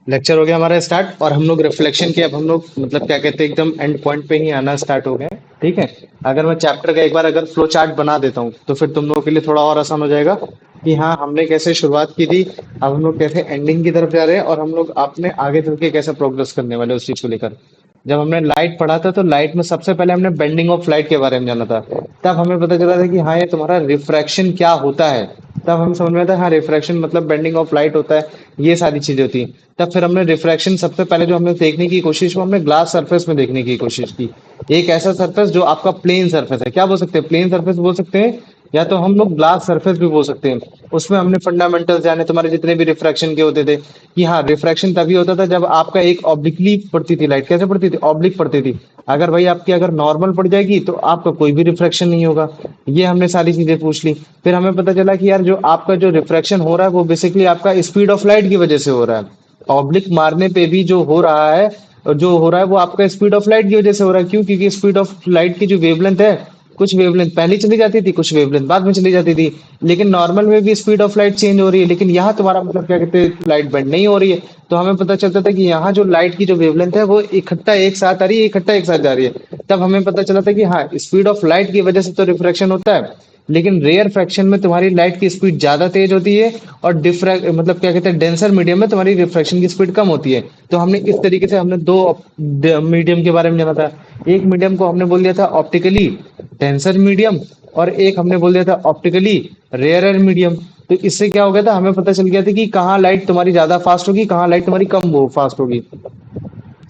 Lecture हो गया हमारा स्टार्ट और हम लोग रिफ्लेक्शन के अब हम लोग मतलब क्या कहते हैं एकदम एंड पॉइंट पे ही आना स्टार्ट हो गए हैं। ठीक है। अगर मैं चैप्टर का एक बार अगर फ्लो चार्ट बना देता हूँ तो फिर तुम लोगों के लिए थोड़ा और आसान हो जाएगा कि हाँ हमने कैसे शुरुआत की थी, अब हम लोग कैसे एंडिंग की तरफ जा रहे हैं और हम लोग आपने आगे चल के कैसे प्रोग्रेस करने वाले हैं उस चीज को लेकर। जब हमने लाइट पढ़ा था तो लाइट में सबसे पहले हमने बेंडिंग ऑफ लाइट के बारे में जाना था। तब हमें पता चला था कि हाँ ये तुम्हारा रिफ्रैक्शन क्या होता है। तब हम समझ में आया था हाँ रिफ्रैक्शन मतलब बेंडिंग ऑफ लाइट होता है। ये सारी चीजें होती हैं। तब फिर हमने रिफ्रैक्शन सबसे पहले जो हमने देखने की कोशिश वो हमने ग्लास सरफेस में देखने की कोशिश की। एक ऐसा सरफेस जो आपका प्लेन सरफेस है, क्या बोल सकते हैं, प्लेन सरफेस बोल सकते हैं या तो हम लोग ग्लास सरफेस भी बोल सकते हैं। उसमें हमने फंडामेंटल्स जाने तुम्हारे जितने भी रिफ्रैक्शन के होते थे कि हाँ रिफ्रैक्शन तभी होता था जब आपका एक ऑब्लिकली पड़ती थी लाइट। कैसे पड़ती थी, ऑब्लिक पड़ती थी। अगर भाई आपकी अगर नॉर्मल पड़ जाएगी तो आपका कोई भी रिफ्रैक्शन नहीं होगा। ये हमने सारी चीजें पूछ ली। फिर हमें पता चला कि यार जो आपका जो रिफ्रैक्शन हो रहा है वो बेसिकली आपका स्पीड ऑफ लाइट की वजह से हो रहा है। ऑब्लिक मारने पे भी जो हो रहा है, जो हो रहा है वो आपका स्पीड ऑफ लाइट की वजह से हो रहा है। क्यों? क्योंकि स्पीड ऑफ लाइट की जो वेवलेंथ है, कुछ वेवलेंथ पहले चली जाती थी, कुछ वेवलेंथ बाद में चली जाती थी। लेकिन नॉर्मल में भी स्पीड ऑफ लाइट चेंज हो रही है, लेकिन यहाँ तुम्हारा मतलब क्या कहते हैं लाइट बेंड नहीं हो रही है। तो हमें पता चलता था कि यहाँ जो लाइट की जो वेवलेंथ है वो इकट्ठा एक साथ आ रही है, इकट्ठा एक साथ जा रही है। तब हमें पता चला था कि हाँ स्पीड ऑफ लाइट की वजह से तो रिफ्रैक्शन होता है, लेकिन रेयर फ्रैक्शन में तुम्हारी लाइट की स्पीड ज्यादा तेज होती है और डिफ्रैक्ट मतलब क्या कहते हैं डेंसर मीडियम में तुम्हारी रिफ्रैक्शन की स्पीड कम होती है। तो हमने इस तरीके से हमने दो मीडियम के बारे में जाना था। एक मीडियम को हमने बोल दिया था ऑप्टिकली डेंसर मीडियम और एक हमने बोल दिया था ऑप्टिकली रेयरर मीडियम। तो इससे क्या हो गया था, हमें पता चल गया था कि कहाँ लाइट तुम्हारी ज्यादा फास्ट होगी, कहाँ लाइट तुम्हारी कम वो फास्ट होगी।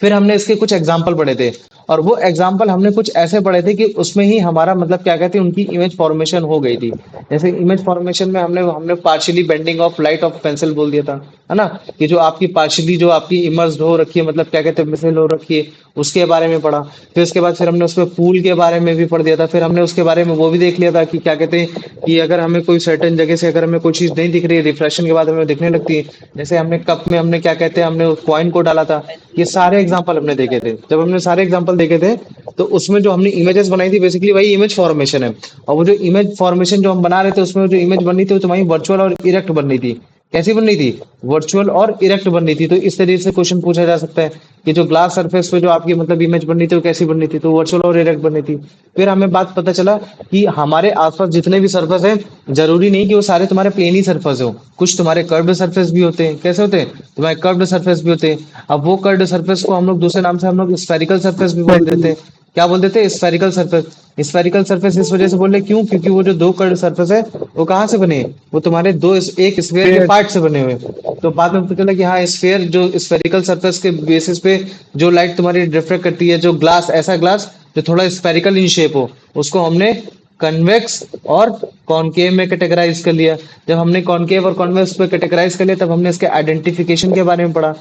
फिर हमने इसके कुछ एग्जाम्पल पढ़े थे और वो एग्जाम्पल हमने कुछ ऐसे पढ़े थे कि उसमें ही हमारा मतलब क्या कहते हैं उनकी इमेज फॉर्मेशन हो गई थी। जैसे इमेज फॉर्मेशन में हमने हमने partially bending of light of pencil बोल दिया था, है ना। कि जो आपकी पार्शियली जो आपकी इमर्स्ड हो रखी है मतलब क्या कहते हैं मिसल हो रखी है, उसके बारे में पढ़ा। फिर उसके बाद फिर हमने उसमें फूल के बारे में भी पढ़ दिया था। फिर हमने उसके बारे में वो भी देख लिया था कि क्या कहते हैं कि अगर हमें कोई सर्टेन जगह से अगर हमें कोई चीज नहीं दिख रही है रिफ्रेक्शन के बाद हमें दिखने लगती है। जैसे हमने कप में हमने क्या कहते हैं हमने कॉइन को डाला था। ये सारे एग्जाम्पल हमने देखे थे। जब हमने सारे एग्जाम्पल देखे थे तो उसमें जो हमने इमेजेस बनाई थी बेसिकली वही इमेज फॉर्मेशन है। और वो जो इमेज फॉर्मेशन जो हम बना रहे थे उसमें जो इमेज बननी थी वो तुम्हारी वर्चुअल और इरेक्ट बननी थी। कैसी बननी थी, वर्चुअल और इरेक्ट बननी थी। तो इस तरीके से क्वेश्चन पूछा जा सकता है कि जो ग्लास सरफेस पे जो आपकी मतलब इमेज बननी थी वो कैसी बननी थी, तो वर्चुअल और इरेक्ट बननी थी। फिर हमें बात पता चला कि हमारे आसपास जितने भी सरफेस हैं जरूरी नहीं कि वो सारे तुम्हारे प्लेन ही सरफेस हो, कुछ तुम्हारे कर्व्ड सरफेस भी होते हैं। कैसे होते हैं, तुम्हारे कर्व्ड सरफेस भी होते हैं। अब वो कर्व्ड सरफेस को हम लोग दूसरे नाम से हम लोग स्फेरिकल सरफेस भी बोल देते हैं। क्या बोल देते हैं, स्फेरिकल सरफेस। स्फेरिकल सरफेस इस वजह से बोल रहे क्यों, क्योंकि वो जो दो कर्व्ड सरफेस है वो कहाँ से बने हैं? वो तुम्हारे दो एक स्फेयर के पार्ट से बने हुए हैं। तो बाद में पता चला कि हाँ स्फेयर जो स्फेरिकल सरफेस के बेसिस पे जो लाइट तुम्हारी रिफ्लेक्ट करती है, जो ग्लास ऐसा ग्लास जो थोड़ा स्फेरिकल इन शेप हो, उसको हमने कन्वेक्स और कॉनकेव में कैटेगराइज कर लिया। जब हमने कॉनकेव और कॉन्वेक्स पे कैटेगराइज कर लिया तब हमने इसके आइडेंटिफिकेशन के बारे में पढ़ा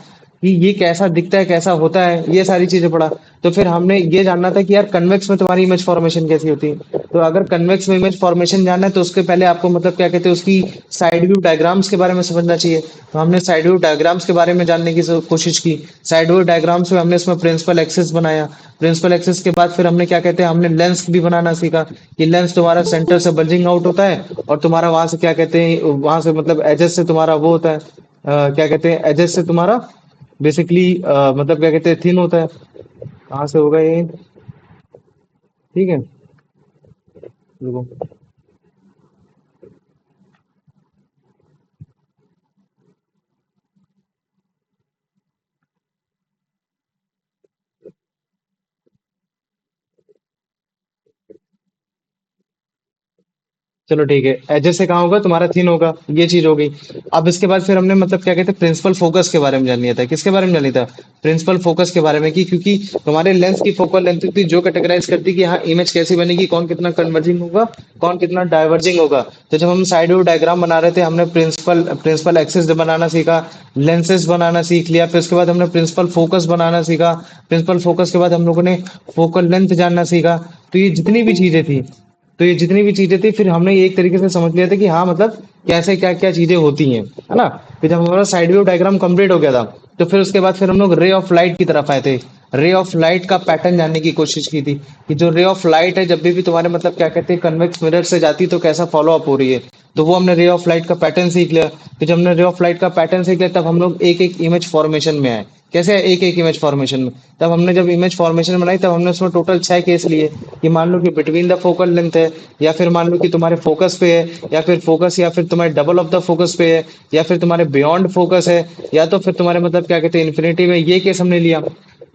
कि ये कैसा दिखता है, कैसा होता है, ये सारी चीजें पढ़ा। तो फिर हमने ये जानना था कि यार कन्वेक्स में तुम्हारी इमेज फॉर्मेशन कैसी होती है। तो अगर कन्वेक्स में इमेज फॉर्मेशन जानना है तो उसके पहले आपको मतलब क्या कहते हैं उसकी साइड व्यू डायग्राम्स के बारे में समझना चाहिए। तो हमने साइड व्यू डायग्राम्स के बारे में जानने की कोशिश की। साइड व्यू डायग्राम्स में हमने इसमें प्रिंसिपल एक्सिस बनाया। प्रिंसिपल एक्सिस के बाद फिर हमने क्या कहते हैं हमने लेंस भी बनाना सीखा कि लेंस तुम्हारा सेंटर से बल्जिंग आउट होता है और तुम्हारा वहां से क्या कहते हैं वहां से मतलब एजेस से तुम्हारा वो होता है क्या कहते हैं एजेस से तुम्हारा बेसिकली मतलब क्या कहते हैं थिन होता है। कहाँ से होगा ये, ठीक है। रुको। चलो ठीक है, एजेस से कहाँ होगा तुम्हारा थिन होगा, ये चीज हो गई। अब इसके बाद फिर हमने मतलब क्या कहते हैं प्रिंसिपल फोकस के बारे में जान लिया था। किसके बारे में जान लिया था, प्रिंसिपल फोकस के बारे में। कि क्योंकि तुम्हारे लेंस की फोकल लेंथ थी जो कैटेगराइज करती कि हाँ इमेज कैसी बनेगी, कौन कितना कन्वर्जिंग होगा, कौन कितना डाइवर्जिंग होगा। तो जब हम साइड व्यू डायग्राम बना रहे थे हमने प्रिंसिपल प्रिंसिपल एक्सिस बनाना सीखा, लेंसेज बनाना सीख लिया। फिर उसके बाद हमने प्रिंसिपल फोकस बनाना सीखा। प्रिंसिपल फोकस के बाद हम लोगों ने फोकल लेंथ जानना सीखा। तो ये जितनी भी चीजें थी, तो ये जितनी भी चीजें थी फिर हमने एक तरीके से समझ लिया था कि हाँ मतलब कैसे क्या क्या चीजें होती हैं, है ना। फिर जब हमारा साइड व्यू डायग्राम कंप्लीट हो गया था तो फिर उसके बाद फिर हम लोग रे ऑफ लाइट की तरफ आए थे। रे ऑफ लाइट का पैटर्न जानने की कोशिश की थी कि जो रे ऑफ लाइट है जब भी तुम्हारे मतलब क्या कहते हैं कन्वेक्स मिरर से जाती है तो कैसा फॉलो अप हो रही है। तो वो हमने रे ऑफ लाइट का पैटर्न सीख लिया। तो जब हमने रे ऑफ लाइट का पैटर्न सीख लिया तब हम लोग एक एक इमेज फॉर्मेशन में आए। कैसे एक एक इमेज फॉर्मेशन में? तब हमने जब इमेज फॉर्मेशन बनाई तब हमने उसमें टोटल 6 केस लिए कि मान लो कि बिटवीन द फोकल लेंथ है, या फिर मान लो कि तुम्हारे फोकस पे है, या फिर फोकस या फिर तुम्हारे डबल ऑफ द फोकस पे है, या फिर तुम्हारे बियॉन्ड फोकस है, या तो फिर तुम्हारे मतलब क्या कहते हैं इन्फिनिटी में। ये केस हमने लिया।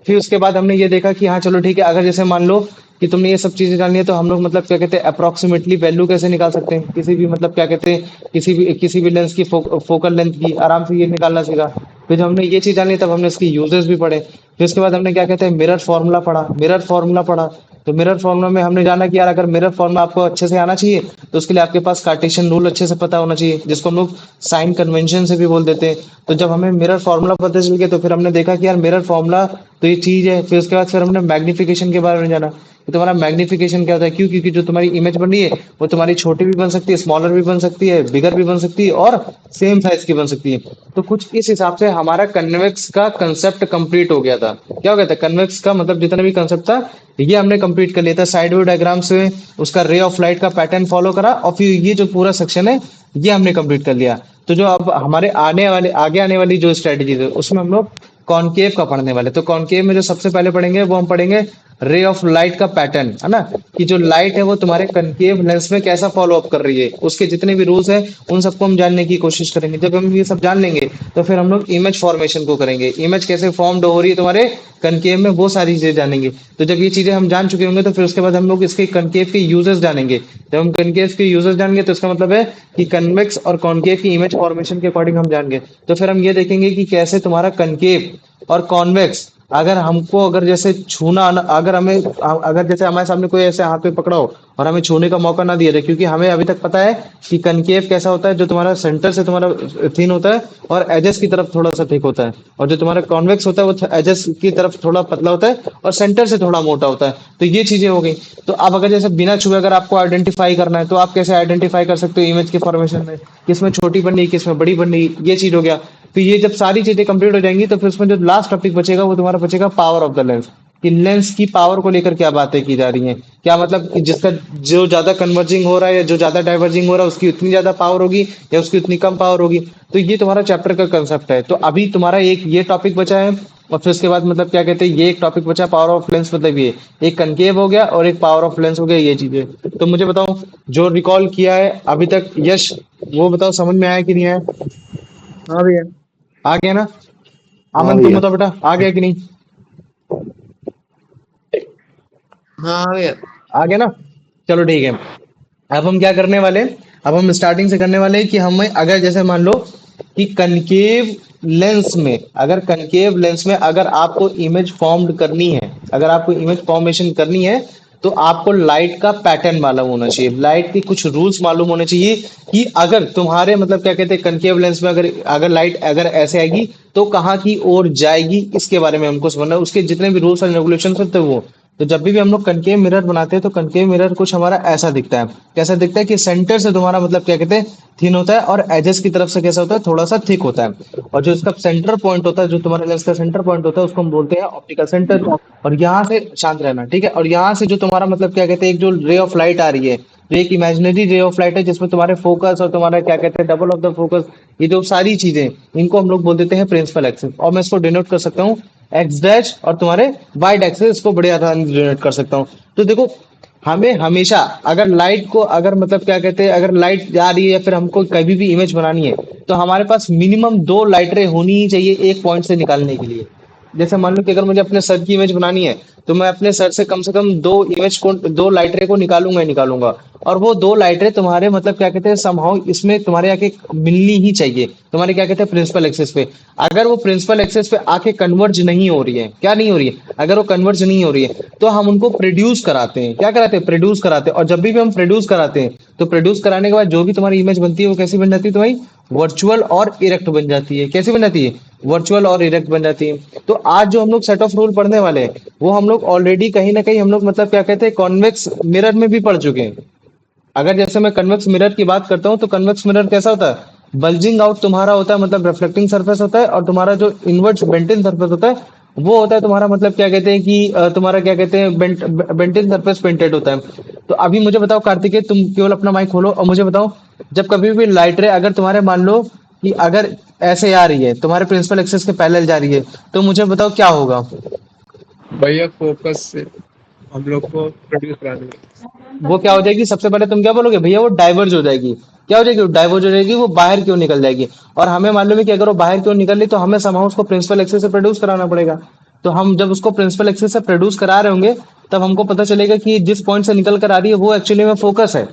फिर उसके बाद हमने ये देखा कि हाँ चलो ठीक है, अगर जैसे मान लो कि तुमने ये सब चीजें जाननी है तो हम लोग मतलब क्या कहते हैं अप्रोक्सीमेटली वैल्यू कैसे निकाल सकते हैं किसी भी मतलब क्या कहते हैं किसी भी लेंस की फोकल लेंथ की आराम से ये निकालना सीखा। फिर जब हमने ये चीज जानी तब हमने इसकी यूजेस भी पढ़े। फिर उसके बाद हमने क्या कहते हैं मिरर फॉर्मूला पढ़ा। मिरर फॉर्मूला पढ़ा तो मिरर फॉर्मूला में हमने जाना कि यार अगर मिरर फॉर्मूला आपको अच्छे से आना चाहिए तो उसके लिए आपके पास कार्टेशियन रूल अच्छे से पता होना चाहिए, जिसको हम लोग साइन कन्वेंशन से भी बोल देते हैं। तो जब हमें मिरर फॉर्मूला पता चल गया तो फिर हमने देखा कि यार मिरर फॉर्मूला तो ये चीज है। फिर उसके बाद फिर हमने मैग्निफिकेशन के बारे में जाना कि तुम्हारा मैग्निफिकेशन क्या होता है। क्यों? क्योंकि जो तुम्हारी इमेज बन रही है वो तुम्हारी छोटी भी बन सकती है, स्मॉलर भी बन सकती है, बिगर भी बन सकती है और सेम साइज की बन सकती है। तो कुछ इस हिसाब से हमारा कन्वेक्स का कंसेप्ट कंप्लीट हो गया था। क्या हो गया था? कन्वेक्स का मतलब जितना भी कंसेप्ट था ये हमने कंप्लीट कर लिया था। साइड व्यू डायग्राम से उसका रे ऑफ लाइट का पैटर्न फॉलो करा और फिर ये जो पूरा सेक्शन है ये हमने कंप्लीट कर लिया। तो जो अब हमारे आगे आने वाली जो स्ट्रेटेजी है उसमें हम लोग कॉनकेव का पढ़ने वाले। तो कॉनकेव में जो सबसे पहले पढ़ेंगे वो हम पढ़ेंगे रे ऑफ लाइट का पैटर्न, है ना, कि जो लाइट है वो तुम्हारे कनकेव लेंस में कैसा फॉलो अप कर रही है, उसके जितने भी रूल्स हैं उन सबको हम जानने की कोशिश करेंगे। जब हम ये सब जान लेंगे तो फिर हम लोग इमेज फॉर्मेशन को करेंगे। इमेज कैसे फॉर्म्ड हो रही है तुम्हारे कनकेव में वो सारी चीजें जानेंगे। तो जब ये चीजें हम जान चुके होंगे तो फिर उसके बाद हम लोग इसके कनकेव के यूजेस जानेंगे। जब हम कनकेव के यूजेस जानेंगे तो इसका मतलब है कि कन्वेक्स और कॉनकेव की इमेज फॉर्मेशन के अकॉर्डिंग हम जानेंगे। तो फिर हम ये देखेंगे कि कैसे तुम्हारा कनकेव और कॉन्वेक्स अगर जैसे अगर जैसे हमारे सामने कोई ऐसे हाथ पे पकड़ा हो और हमें छूने का मौका ना दिया जाए, क्योंकि हमें अभी तक पता है कि कनकेव कैसा होता है, जो तुम्हारा सेंटर से तुम्हारा थिन होता है और एजेस की तरफ थोड़ा सा थिक होता है, और जो तुम्हारा कॉन्वेक्स होता है वो एजेस की तरफ थोड़ा पतला होता है और सेंटर से थोड़ा मोटा होता है। तो ये चीजें हो गई। तो अब अगर जैसे बिना छुए अगर आपको आइडेंटिफाई करना है तो आप कैसे आइडेंटिफाई कर सकते हो इमेज के फॉर्मेशन में, किसमें छोटी बन रही किसमें बड़ी बन रही, ये चीज हो गया। तो ये जब सारी चीजें कंप्लीट हो जाएंगी तो फिर उसमें जो लास्ट टॉपिक बचेगा वो तुम्हारा बचेगा पावर ऑफ द लेंस, कि लेंस की पावर को लेकर क्या बातें की जा रही हैं। क्या मतलब कि जिसका जो ज्यादा कन्वर्जिंग हो रहा है या जो ज्यादा डाइवर्जिंग हो रहा है उसकी उतनी ज्यादा पावर होगी या उसकी उतनी कम पावर होगी। तो ये तुम्हारा चैप्टर का कंसेप्ट है। तो अभी तुम्हारा एक ये टॉपिक बचा है और फिर उसके बाद मतलब क्या कहते हैं ये एक टॉपिक बचा पावर ऑफ लेंस, मतलब ये एक कनकेव हो गया और एक पावर ऑफ लेंस हो गया, ये चीजें। तो मुझे बताओ जो रिकॉल किया है अभी तक यश, वो बताओ समझ में आया कि नहीं आया? हाँ भैया। आ गया ना? हाँ अमन तुम भैया। बताओ बेटा आ गया कि नहीं? हाँ भैया। आ गया ना? चलो ठीक है। अब हम क्या करने वाले हैं? अब हम स्टार्टिंग से करने वाले हैं कि हमें अगर जैसे मान लो कि कनकेव लेंस में अगर आपको इमेज फॉर्म्ड करनी है, अगर आपको इमेज फॉर्मेशन करनी है तो आपको लाइट का पैटर्न मालूम होना चाहिए, लाइट के कुछ रूल्स मालूम होने चाहिए कि अगर तुम्हारे मतलब क्या कहते हैं कनकेव लेंस में अगर अगर लाइट अगर ऐसे आएगी तो कहाँ की ओर जाएगी, इसके बारे में हमको समझना है। उसके जितने भी रूल्स एंड रेगुलेशन होते हैं वो। तो जब भी हम लोग कनकेव मिरर बनाते हैं तो कनकेव मिरर कुछ हमारा ऐसा दिखता है। कैसा दिखता है कि सेंटर से तुम्हारा मतलब क्या कहते हैं थिन होता है और एजेस की तरफ से कैसा होता है थोड़ा सा थिक होता है। और जो इसका सेंटर पॉइंट होता है, जो तुम्हारे लेंस का सेंटर पॉइंट होता है उसको हम बोलते हैं ऑप्टिकल सेंटर। और यहाँ से शांत रहना, ठीक है। और यहाँ से जो तुम्हारा मतलब क्या कहते हैं एक जो रे ऑफ लाइट आ रही है, तो एक इमेजिनरी रे ऑफ लाइट है जिसमें तुम्हारे फोकस और तुम्हारा क्या कहते हैं डबल ऑफ द फोकस, ये जो सारी चीजें इनको हम लोग बोल देते हैं प्रिंसिपल एक्सिस। और मैं इसको डिनोट कर सकता हूँ एक्स डैश और तुम्हारे वाई एक्सिस, इसको बड़े आसानी से डिनोट कर सकता हूँ। तो देखो हमें हमेशा अगर लाइट को अगर मतलब क्या कहते हैं अगर लाइट जा रही है या फिर हमको कभी भी इमेज बनानी है तो हमारे पास मिनिमम 2 लाइटें होनी ही चाहिए एक पॉइंट से निकालने के लिए। जैसे मान लो कि अगर मुझे अपने सर की इमेज बनानी है तो मैं अपने सर से कम दो लाइटरे को निकालूंगा ही निकालूंगा। और वो 2 लाइटरे तुम्हारे मतलब क्या कहते हैं समहाउ इसमें तुम्हारे आके मिलनी ही चाहिए तुम्हारे क्या कहते हैं प्रिंसिपल एक्सेस पे। अगर वो प्रिंसिपल एक्सेस पे आके कन्वर्ज नहीं हो रही है, क्या नहीं हो रही है, अगर वो कन्वर्ज नहीं हो रही है तो हम उनको प्रोड्यूस कराते हैं। क्या कराते हैं? प्रोड्यूस कराते हैं। और जब भी हम प्रोड्यूस कराते हैं तो प्रोड्यूस कराने के बाद जो भी तुम्हारी इमेज बनती है वो कैसी बन जाती है तुम्हारी वर्चुअल और इरेक्ट बन जाती है। कैसी बन जाती है? वर्चुअल और इरेक्ट बन जाती है। तो आज जो हम लोग सेट ऑफ रूल पढ़ने वाले हैं वो हम लोग ऑलरेडी कहीं ना कहीं हम लोग मतलब क्या कहते हैं कॉन्वेक्स मिरर में भी पढ़ चुके हैं। अगर जैसे मैं कन्वेक्स मिरर की बात करता हूँ तो कन्वेक्स मिरर कैसा होता है? बल्जिंग आउट तुम्हारा होता है, मतलब रिफ्लेक्टिंग सरफेस होता है, और तुम्हारा जो इनवर्ट बेंटिन सरफेस होता है वो होता है तुम्हारा मतलब क्या कहते हैं कि तुम्हारा क्या कहते हैं बेंटिन सरफेस पेंटेड होता है। तो अभी मुझे बताओ कार्तिकेय, तुम केवल अपना माइक खोलो और मुझे बताओ, जब कभी भी लाइट रे अगर तुम्हारे मान लो कि अगर ऐसे आ रही है तुम्हारे प्रिंसिपल एक्सेस के पैरेलल जा रही है, तो मुझे बताओ क्या होगा। भैया फोकस से हम लोग को प्रोड्यूस करा देंगे। वो क्या हो जाएगी, सबसे पहले तुम क्या बोलोगे भैया, वो डाइवर्ज हो जाएगी। क्या हो जाएगी, वो डाइवर्ज हो जाएगी, वो बाहर क्यों निकल जाएगी। और हमें मालूम है कि अगर वो बाहर क्यों निकल रही तो हमें समाउ उसको प्रिंसिपल एक्सेस से प्रोड्यूस कराना पड़ेगा। तो हम जब उसको प्रिंसिपल एक्सेस से प्रोड्यूस करा रहे होंगे, तब हमको पता चलेगा कि जिस पॉइंट से निकल कर आ रही है वो एक्चुअली में फोकस है।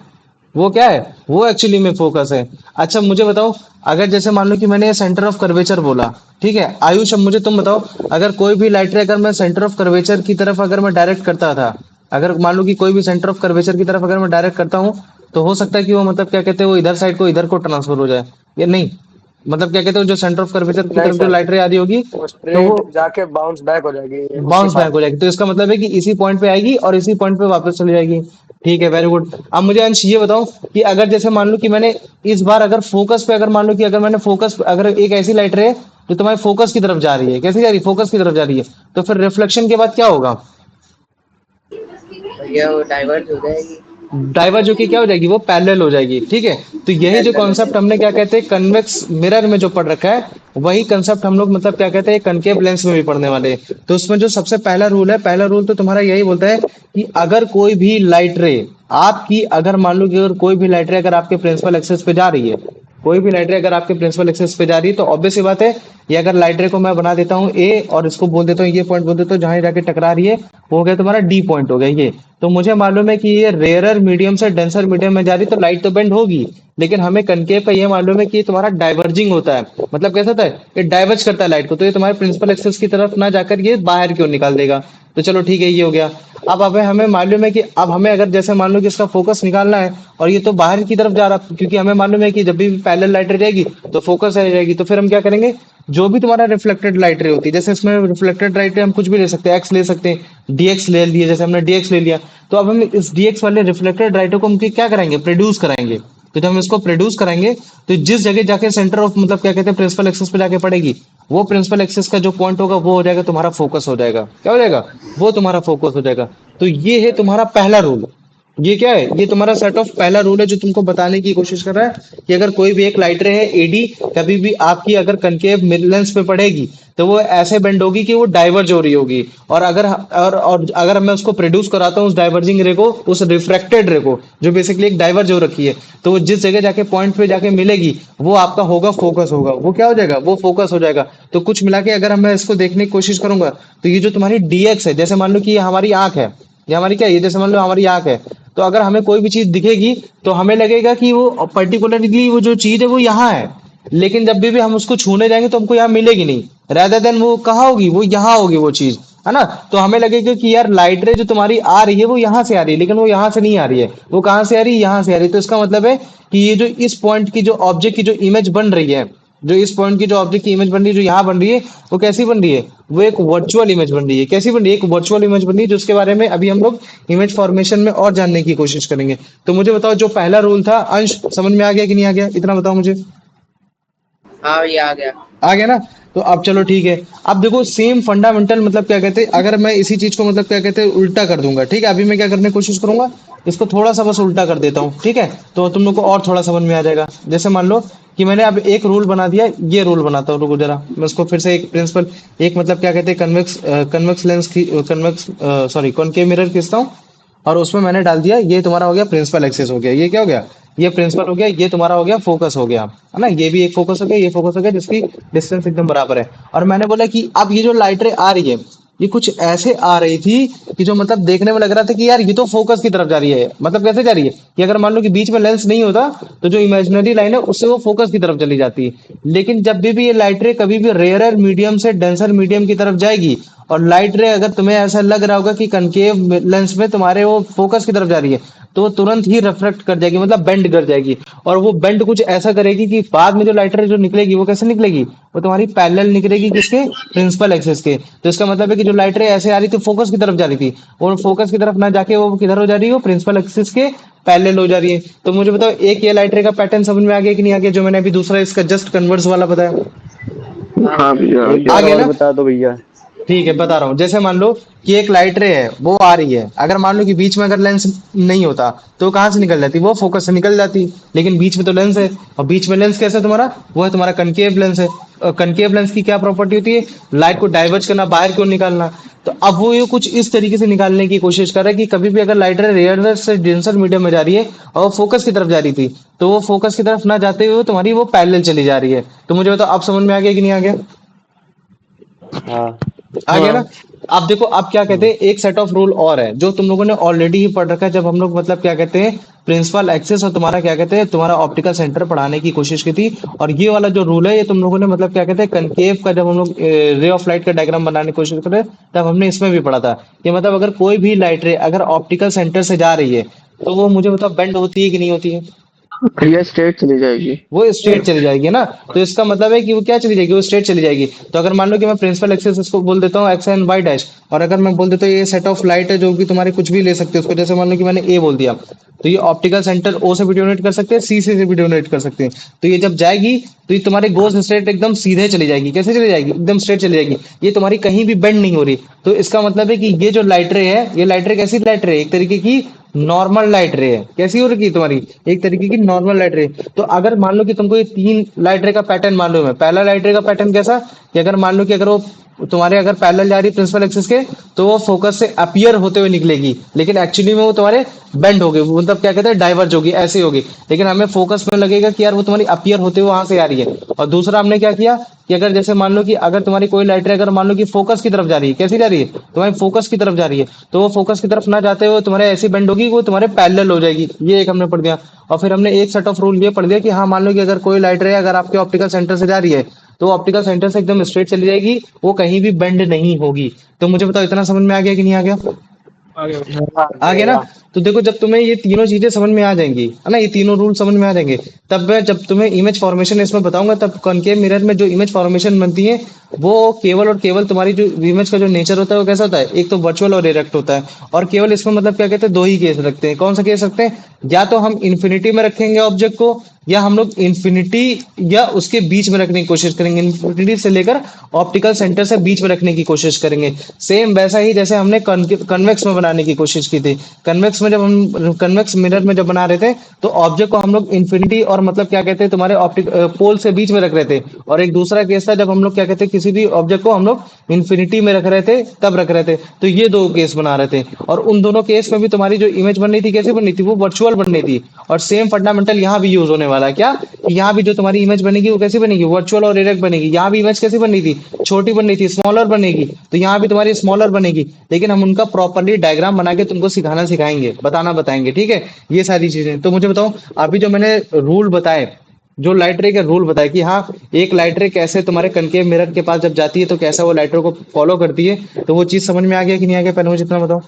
वो क्या है, वो एक्चुअली में फोकस है। अच्छा मुझे बताओ, अगर जैसे मान लो कि मैंने सेंटर ऑफ कर्वेचर बोला, ठीक है आयुष, अब मुझे तुम बताओ, अगर कोई भी लाइट रे अगर मैं सेंटर ऑफ कर्वेचर की तरफ अगर मैं डायरेक्ट करता था, अगर मान लो कि कोई भी सेंटर ऑफ कर्वेचर की तरफ अगर मैं डायरेक्ट करता हूँ, तो हो सकता है कि वो मतलब क्या कहते हैं वो इधर साइड को इधर को ट्रांसफर हो जाए, या नहीं। मतलब क्या कहते हो, जो सेंटर ऑफ कर्वेचर की नहीं तरफ जो सर, लाइट रे आ रही होगी, वो तो स्ट्रेट वो जाके बाउंस बैक हो जाएगी उसके बाउंस बैक बाद। हो जाएगी। तो इसका मतलब है कि इसी पॉइंट पे आएगी और इसी पॉइंट पे वापस चली जाएगी। ठीक है, वेरी गुड। अब मुझे अंश ये बताओ कि अगर जैसे मान लो कि मैंने इस बार अगर फोकस पे अगर मान लो कि अगर मैंने फोकस अगर एक ऐसी लाइट रहे जो तुम्हारे फोकस की तरफ जा रही है, कैसी जा रही है, फोकस की तरफ जा रही है, तो फिर रिफ्लेक्शन के बाद क्या होगा। भैया वो डाइवर्ट हो जाएगी। डाइवर्ज होके क्या हो जाएगी, वो पैरेलल हो जाएगी। ठीक है, तो यही जो पैरेलल हो कॉन्सेप्ट हमने जाएगी। क्या कहते हैं कन्वेक्स मिरर में जो पढ़ रखा है, वही कंसेप्ट हम लोग मतलब क्या कहते हैं कनकेव लेंस में भी पढ़ने वाले हैं। तो उसमें जो सबसे पहला रूल है, पहला रूल तो तुम्हारा यही बोलता है कि अगर कोई भी लाइट रे आपकी अगर मान लो कि अगर कोई भी लाइट रे अगर आपके प्रिंसिपल एक्सेस पे जा रही है, कोई भी लाइट रे अगर आपके प्रिंसिपल एक्सेस पे जा रही है, तो ऑब्वियस सी बात है, ये अगर लाइट रे को मैं बना देता हूँ ए और इसको बोल देता हूँ, ये पॉइंट बोल देता हूँ जहां जाके टकरा रही है, वो हो गया तुम्हारा डी पॉइंट हो गया ये। तो मुझे मालूम है कि ये रेयरर मीडियम से डेंसर मीडियम में जा रही, तो लाइट तो बेंड होगी, लेकिन हमें कनकेव का ये मालूम है कि ये तुम्हारा डाइवर्जिंग होता है। मतलब कैसा होता है, ये डाइवर्ज करता है लाइट को, तो ये तुम्हारे प्रिंसिपल एक्सेस की तरफ ना जाकर ये बाहर क्यों निकाल देगा। तो चलो ठीक है, ये हो गया। अब हमें मालूम है कि अब हमें अगर जैसे मान लो कि इसका फोकस निकालना है, और ये तो बाहर की तरफ जा रहा, क्योंकि हमें मालूम है कि जब भी पैरेलल लाइट रे जाएगी तो फोकस रह जाएगी। तो फिर हम क्या करेंगे, जो भी तुम्हारा रिफ्लेक्टेड लाइट रे होती है, जैसे इसमें रिफ्लेक्टेड लाइट रे हम कुछ भी ले सकते हैं, एक्स ले सकते हैं, डीएक्स ले लिए, जैसे हमने डीएक्स ले लिया, तो अब हम इस डीएक्स वाले रिफ्लेक्टेड लाइट को हम क्या कराएंगे, प्रोड्यूस कराएंगे। तो जब हम इसको प्रोड्यूस कराएंगे, तो जिस जगह जाके सेंटर ऑफ मतलब क्या कहते हैं प्रिंसिपल एक्सेस पे जाके पड़ेगी, वो प्रिंसिपल एक्सेस का जो पॉइंट होगा वो हो जाएगा तुम्हारा फोकस हो जाएगा। क्या हो जाएगा, वो तुम्हारा फोकस हो जाएगा। तो ये है तुम्हारा पहला रूल। ये क्या है, ये तुम्हारा सेट ऑफ पहला रूल है जो तुमको बताने की कोशिश कर रहा है कि अगर कोई भी एक लाइट रे है एडी, कभी भी आपकी अगर कनकेव लेंस पे पड़ेगी, तो वो ऐसे बेंड होगी कि वो डाइवर्ज हो रही होगी। और अगर मैं उसको प्रोड्यूस कराता हूँ उस डाइवर्जिंग रे को, उस रिफ्रैक्टेड रे को जो बेसिकली एक डाइवर्ज हो रखी है, तो वो जिस जगह जाके पॉइंट पे जाके मिलेगी, वो आपका होगा फोकस होगा। वो क्या हो जाएगा, वो फोकस हो जाएगा। तो कुछ मिला के अगर मैं इसको देखने की कोशिश करूंगा, तो ये जो तुम्हारी डीएक्स है, जैसे मान लो कि ये हमारी आंख है, ये हमारी क्या है, ये जैसे मान लो हमारी आंख है, तो अगर हमें कोई भी चीज दिखेगी तो हमें लगेगा कि वो पर्टिकुलरली वो जो चीज है वो यहाँ है, लेकिन जब भी हम उसको छूने जाएंगे तो हमको यहाँ मिलेगी नहीं, rather देन वो कहाँ होगी, वो यहाँ होगी वो चीज, है ना। तो हमें लगेगा कि यार लाइट रे जो तुम्हारी आ रही है वो यहाँ से आ रही है, लेकिन वो यहाँ से नहीं आ रही है, वो कहाँ से आ रही है, यहाँ से आ रही है। तो इसका मतलब है कि ये जो इस पॉइंट की जो ऑब्जेक्ट की जो इमेज बन रही है, जो इस पॉइंट की जो ऑब्जेक्ट की इमेज बन रही है, जो यहाँ बन रही है, वो कैसी बन रही है, वो एक वर्चुअल इमेज बन रही है। कैसी बन रही है, एक वर्चुअल इमेज बन रही है, जिसके बारे में अभी हम लोग इमेज फॉर्मेशन में और जानने की कोशिश करेंगे। तो मुझे बताओ, जो पहला रूल था, अंश समझ में आ गया कि नहीं आ गया, इतना बताओ मुझे। हाँ भैया आ गया। आ गया ना। तो अब चलो ठीक है। अब देखो सेम फंडामेंटल मतलब क्या कहते हैं, अगर मैं इसी चीज को मतलब क्या कहते हैं उल्टा कर दूंगा, ठीक है, अभी मैं क्या करने की कोशिश करूंगा, इसको थोड़ा सा बस उल्टा कर देता हूँ, ठीक है, तो तुम लोग को और थोड़ा समझ में आ जाएगा। जैसे मान लो कि मैंने अब एक रूल बना दिया, ये रूल बनाता हूँ, रुको जरा मैं इसको फिर से एक प्रिंसिपल, एक मतलब क्या कहते हैं कन्वेक्स लेंस की कन्वेक्स सॉरी कॉनकेव मिरर खींचता हूँ, और उसमें मैंने डाल दिया, ये तुम्हारा हो गया प्रिंसिपल एक्सेस हो गया, ये क्या हो गया, ये प्रिंसिपल हो गया, ये तुम्हारा हो गया फोकस हो गया, है ना, ये भी एक फोकस हो गया, ये फोकस हो गया, जिसकी डिस्टेंस एकदम बराबर है। और मैंने बोला कि अब ये जो लाइट रे आ रही है, ये कुछ ऐसे आ रही थी कि जो मतलब देखने में लग रहा था कि यार ये तो फोकस की तरफ जा रही है। मतलब कैसे जा रही है, कि अगर मान लो कि बीच में लेंस नहीं होता, तो जो इमेजिनरी लाइन है उससे वो फोकस की तरफ चली जाती है। लेकिन जब भी ये लाइट रे कभी भी रेयरर मीडियम से डेंसर मीडियम की तरफ जाएगी, और लाइट रे अगर तुम्हें ऐसा लग रहा होगा कि कनकेव लेंस में तुम्हारे वो फोकस की तरफ जा रही है, तो वो तुरंत ही रिफ्लेक्ट कर जाएगी, मतलब बेंड कर जाएगी। और वो बेंड कुछ ऐसा करेगी कि बाद में जो लाइट रे जो निकलेगी वो कैसे निकलेगी, वो तुम्हारी पैरेलल निकलेगी, किसके, प्रिंसिपल एक्सिस के। तो इसका मतलब है कि जो लाइट रे ऐसे आ रही थी फोकस की तरफ जा रही थी, और फोकस की तरफ ना जाके वो किधर हो जा रही है, वो प्रिंसिपल एक्सिस के पैरेलल हो जा रही है। तो मुझे बताओ, एक ये लाइट रे का पैटर्न समझ में आ गया कि नहीं आ गया, जो मैंने अभी दूसरा इसका जस्ट कन्वर्स वाला बताया, हाँ भैया एक आ बार गया और ना। बता दो भैया। ठीक है, बता रहा हूँ। जैसे मान लो कि एक लाइट रे है, वो आ रही है। अगर मान लो कि बीच में अगर लेंस नहीं होता तो कहाँ से निकल जाती? वो फोकस से निकल जाती। लेकिन बीच में तो लेंस है, और बीच में लेंस कैसे है तुम्हारा? वो है तुम्हारा कनकेव लेंस है। कनकेव लेंस की क्या प्रॉपर्टी होती है? लाइट को डाइवर्ज करना, बाहर क्यों निकालना। तो अब वो ये कुछ इस तरीके से निकालने की कोशिश कर रहा है कि कभी भी अगर लाइट रे रेयर से डेंसर मीडियम में जा रही है और वो फोकस की तरफ जा रही थी, तो वो फोकस की तरफ ना जाते हुए तुम्हारी वो पैरेलल चली जा रही है। तो मुझे बताओ, अब समझ में आ गया कि नहीं आ गया? हाँ आ गया हाँ ना? अब देखो, अब क्या कहते हैं, एक सेट ऑफ रूल और है जो तुम लोगों ने ऑलरेडी ही पढ़ रखा है, जब हम लोग मतलब क्या कहते हैं, प्रिंसिपल एक्सेस और तुम्हारा क्या कहते हैं, तुम्हारा ऑप्टिकल सेंटर पढ़ाने की कोशिश की थी। और ये वाला जो रूल है, ये तुम लोगों ने मतलब क्या कहते हैं, कनकेव का जब हम लोग रे ऑफ लाइट का डायग्राम बनाने की कोशिश कर रहे तब हमने इसमें भी पढ़ा था कि मतलब अगर कोई भी लाइट रे अगर ऑप्टिकल सेंटर से जा रही है, तो वो मुझे बताओ बेंड होती है कि नहीं होती है? ये स्ट्रेट चली जाएगी। वो स्ट्रेट चली जाएगी ना। तो इसका मतलब है कि वो क्या चली जाएगी? वो स्ट्रेट चली जाएगी। तो अगर मान लो कि मैं प्रिंसिपल एक्सेस इसको बोल देता हूँ एक्स एंड वाई डैश, और अगर मैं बोल देता हूँ ये सेट ऑफ लाइट है जो कि तुम्हारे कुछ भी ले सकते हो उसको, जैसे मान लो कि मैंने ए बोल दिया, तो ये ऑप्टिकल सेंटर ओ से भी डोनेट कर सकते हैं, सी से भी डोनेट कर सकते हैं। तो ये जब जाएगी तो ये तुम्हारे गोज स्ट्रेट एकदम सीधे चली जाएगी। कैसे चली जाएगी? एकदम स्ट्रेट चली जाएगी। ये तुम्हारी कहीं भी बेंड नहीं हो रही। तो इसका मतलब है कि ये जो लाइट रे है, ये लाइट रे कैसी लाइट रे है? एक तरीके की नॉर्मल लाइट रे है। कैसी हो रही है तुम्हारी? एक तरीके की नॉर्मल लाइट रे। तो अगर मान लो कि तुमको ये तीन लाइट रे का पैटर्न मालूम है, पहला लाइट रे का पैटर्न कैसा कि अगर मान लो कि अगर वो तुम्हारे अगर पैरेलल जा रही है प्रिंसिपल एक्सिस के, तो वो फोकस से अपीयर होते हुए निकलेगी, लेकिन एक्चुअली में वो तुम्हारे बेंड होगी, मतलब क्या कहते हैं, डाइवर्ज होगी, ऐसी होगी। लेकिन हमें फोकस में लगेगा कि यार वो तुम्हारी अपीयर होते हुए वहां से आ रही है। और दूसरा हमने क्या किया कि अगर जैसे मान लो कि अगर तुम्हारी कोई लाइट रे अगर मान लो कि फोकस की तरफ जा रही है, कैसी जा रही है? तुम्हारी फोकस की तरफ जा रही है, तो वो फोकस की तरफ ना जाते हुए तुम्हारे ऐसी बेंड होगी, वो तुम्हारे पैरेलल हो जाएगी। ये एक हमने पढ़ दिया। और फिर हमने एक सेट ऑफ रूल ये पढ़ दिया कि हाँ, मान लो कि अगर कोई लाइट रे अगर आपके ऑप्टिकल सेंटर से जा रही है, तो ऑप्टिकल सेंटर से एकदम स्ट्रेट चली जाएगी, वो कहीं भी बेंड नहीं होगी। तो मुझे बताओ, इतना समझ में आ गया कि नहीं आ गया? आ गया। हाँ आ गया ना? तो देखो, जब तुम्हें ये तीनों चीजें समझ में आ जाएंगी, है ना, ये तीनों रूल समझ में आ जाएंगे, तब मैं जब तुम्हें इमेज फॉर्मेशन इसमें बताऊंगा, तब कॉनकेव मिरर में जो इमेज फॉर्मेशन बनती है, वो केवल और केवल तुम्हारी जो इमेज का जो नेचर होता है वो कैसा होता है? एक तो वर्चुअल और इरेक्ट होता है। और केवल इसमें मतलब क्या कहते हैं, दो ही केस रखते हैं। कौन सा केस रखते हैं? या तो हम इन्फिनिटी में रखेंगे ऑब्जेक्ट को, या हम लोग इन्फिनिटी या उसके बीच में रखने की कोशिश करेंगे, इन्फिनिटी से लेकर ऑप्टिकल सेंटर से बीच में रखने की कोशिश करेंगे। सेम वैसा ही जैसे हमने कन्वेक्स में बनाने की कोशिश की थी। कन्वेक्स में जब हम कन्वेक्स मिरर में जब बना रहे थे, तो ऑब्जेक्ट को हम लोग इन्फिनिटी और मतलब क्या कहते हैं, तुम्हारे ऑप्टिक पोल से बीच में रख रहे थे। और एक दूसरा केस था जब हम लोग क्या कहते हैं, किसी भी ऑब्जेक्ट को हम लोग इन्फिनिटी में रख रहे थे, तब रख रहे थे। तो ये दो केस बना रहे थे, और उन दोनों केस में भी तुम्हारी जो इमेज बन रही थी, कैसी बन रही थी? वो वर्चुअल बन रही थी। और सेम फंडामेंटल यहाँ भी यूज होने वाला है। क्या? यहाँ भी जो तुम्हारी इमेज बनेगी वो कैसी बनेगी? वर्चुअल और इरेक्ट बनेगी। यहाँ भी इमेज कैसी बन रही थी? छोटी बन रही थी, स्मॉलर बनेगी। तो यहाँ भी तुम्हारी स्मॉलर बनेगी। लेकिन हम उनका प्रॉपरली डायग्राम बना के तुमको सिखाना सिखाएंगे, बताना बताएंगे, ठीक है? ये सारी चीजें तो मुझे बताओ, अभी जो मैंने रूल बताए, जो लाइट रे के रूल बताए कि हाँ, एक लाइट रे कैसे तुम्हारे कनकेव मिरर के पास जब जाती है तो कैसा वो लाइट रे को फॉलो करती है, तो वो चीज समझ में आ गया कि नहीं आ गया? पहले मुझे इतना बताओ।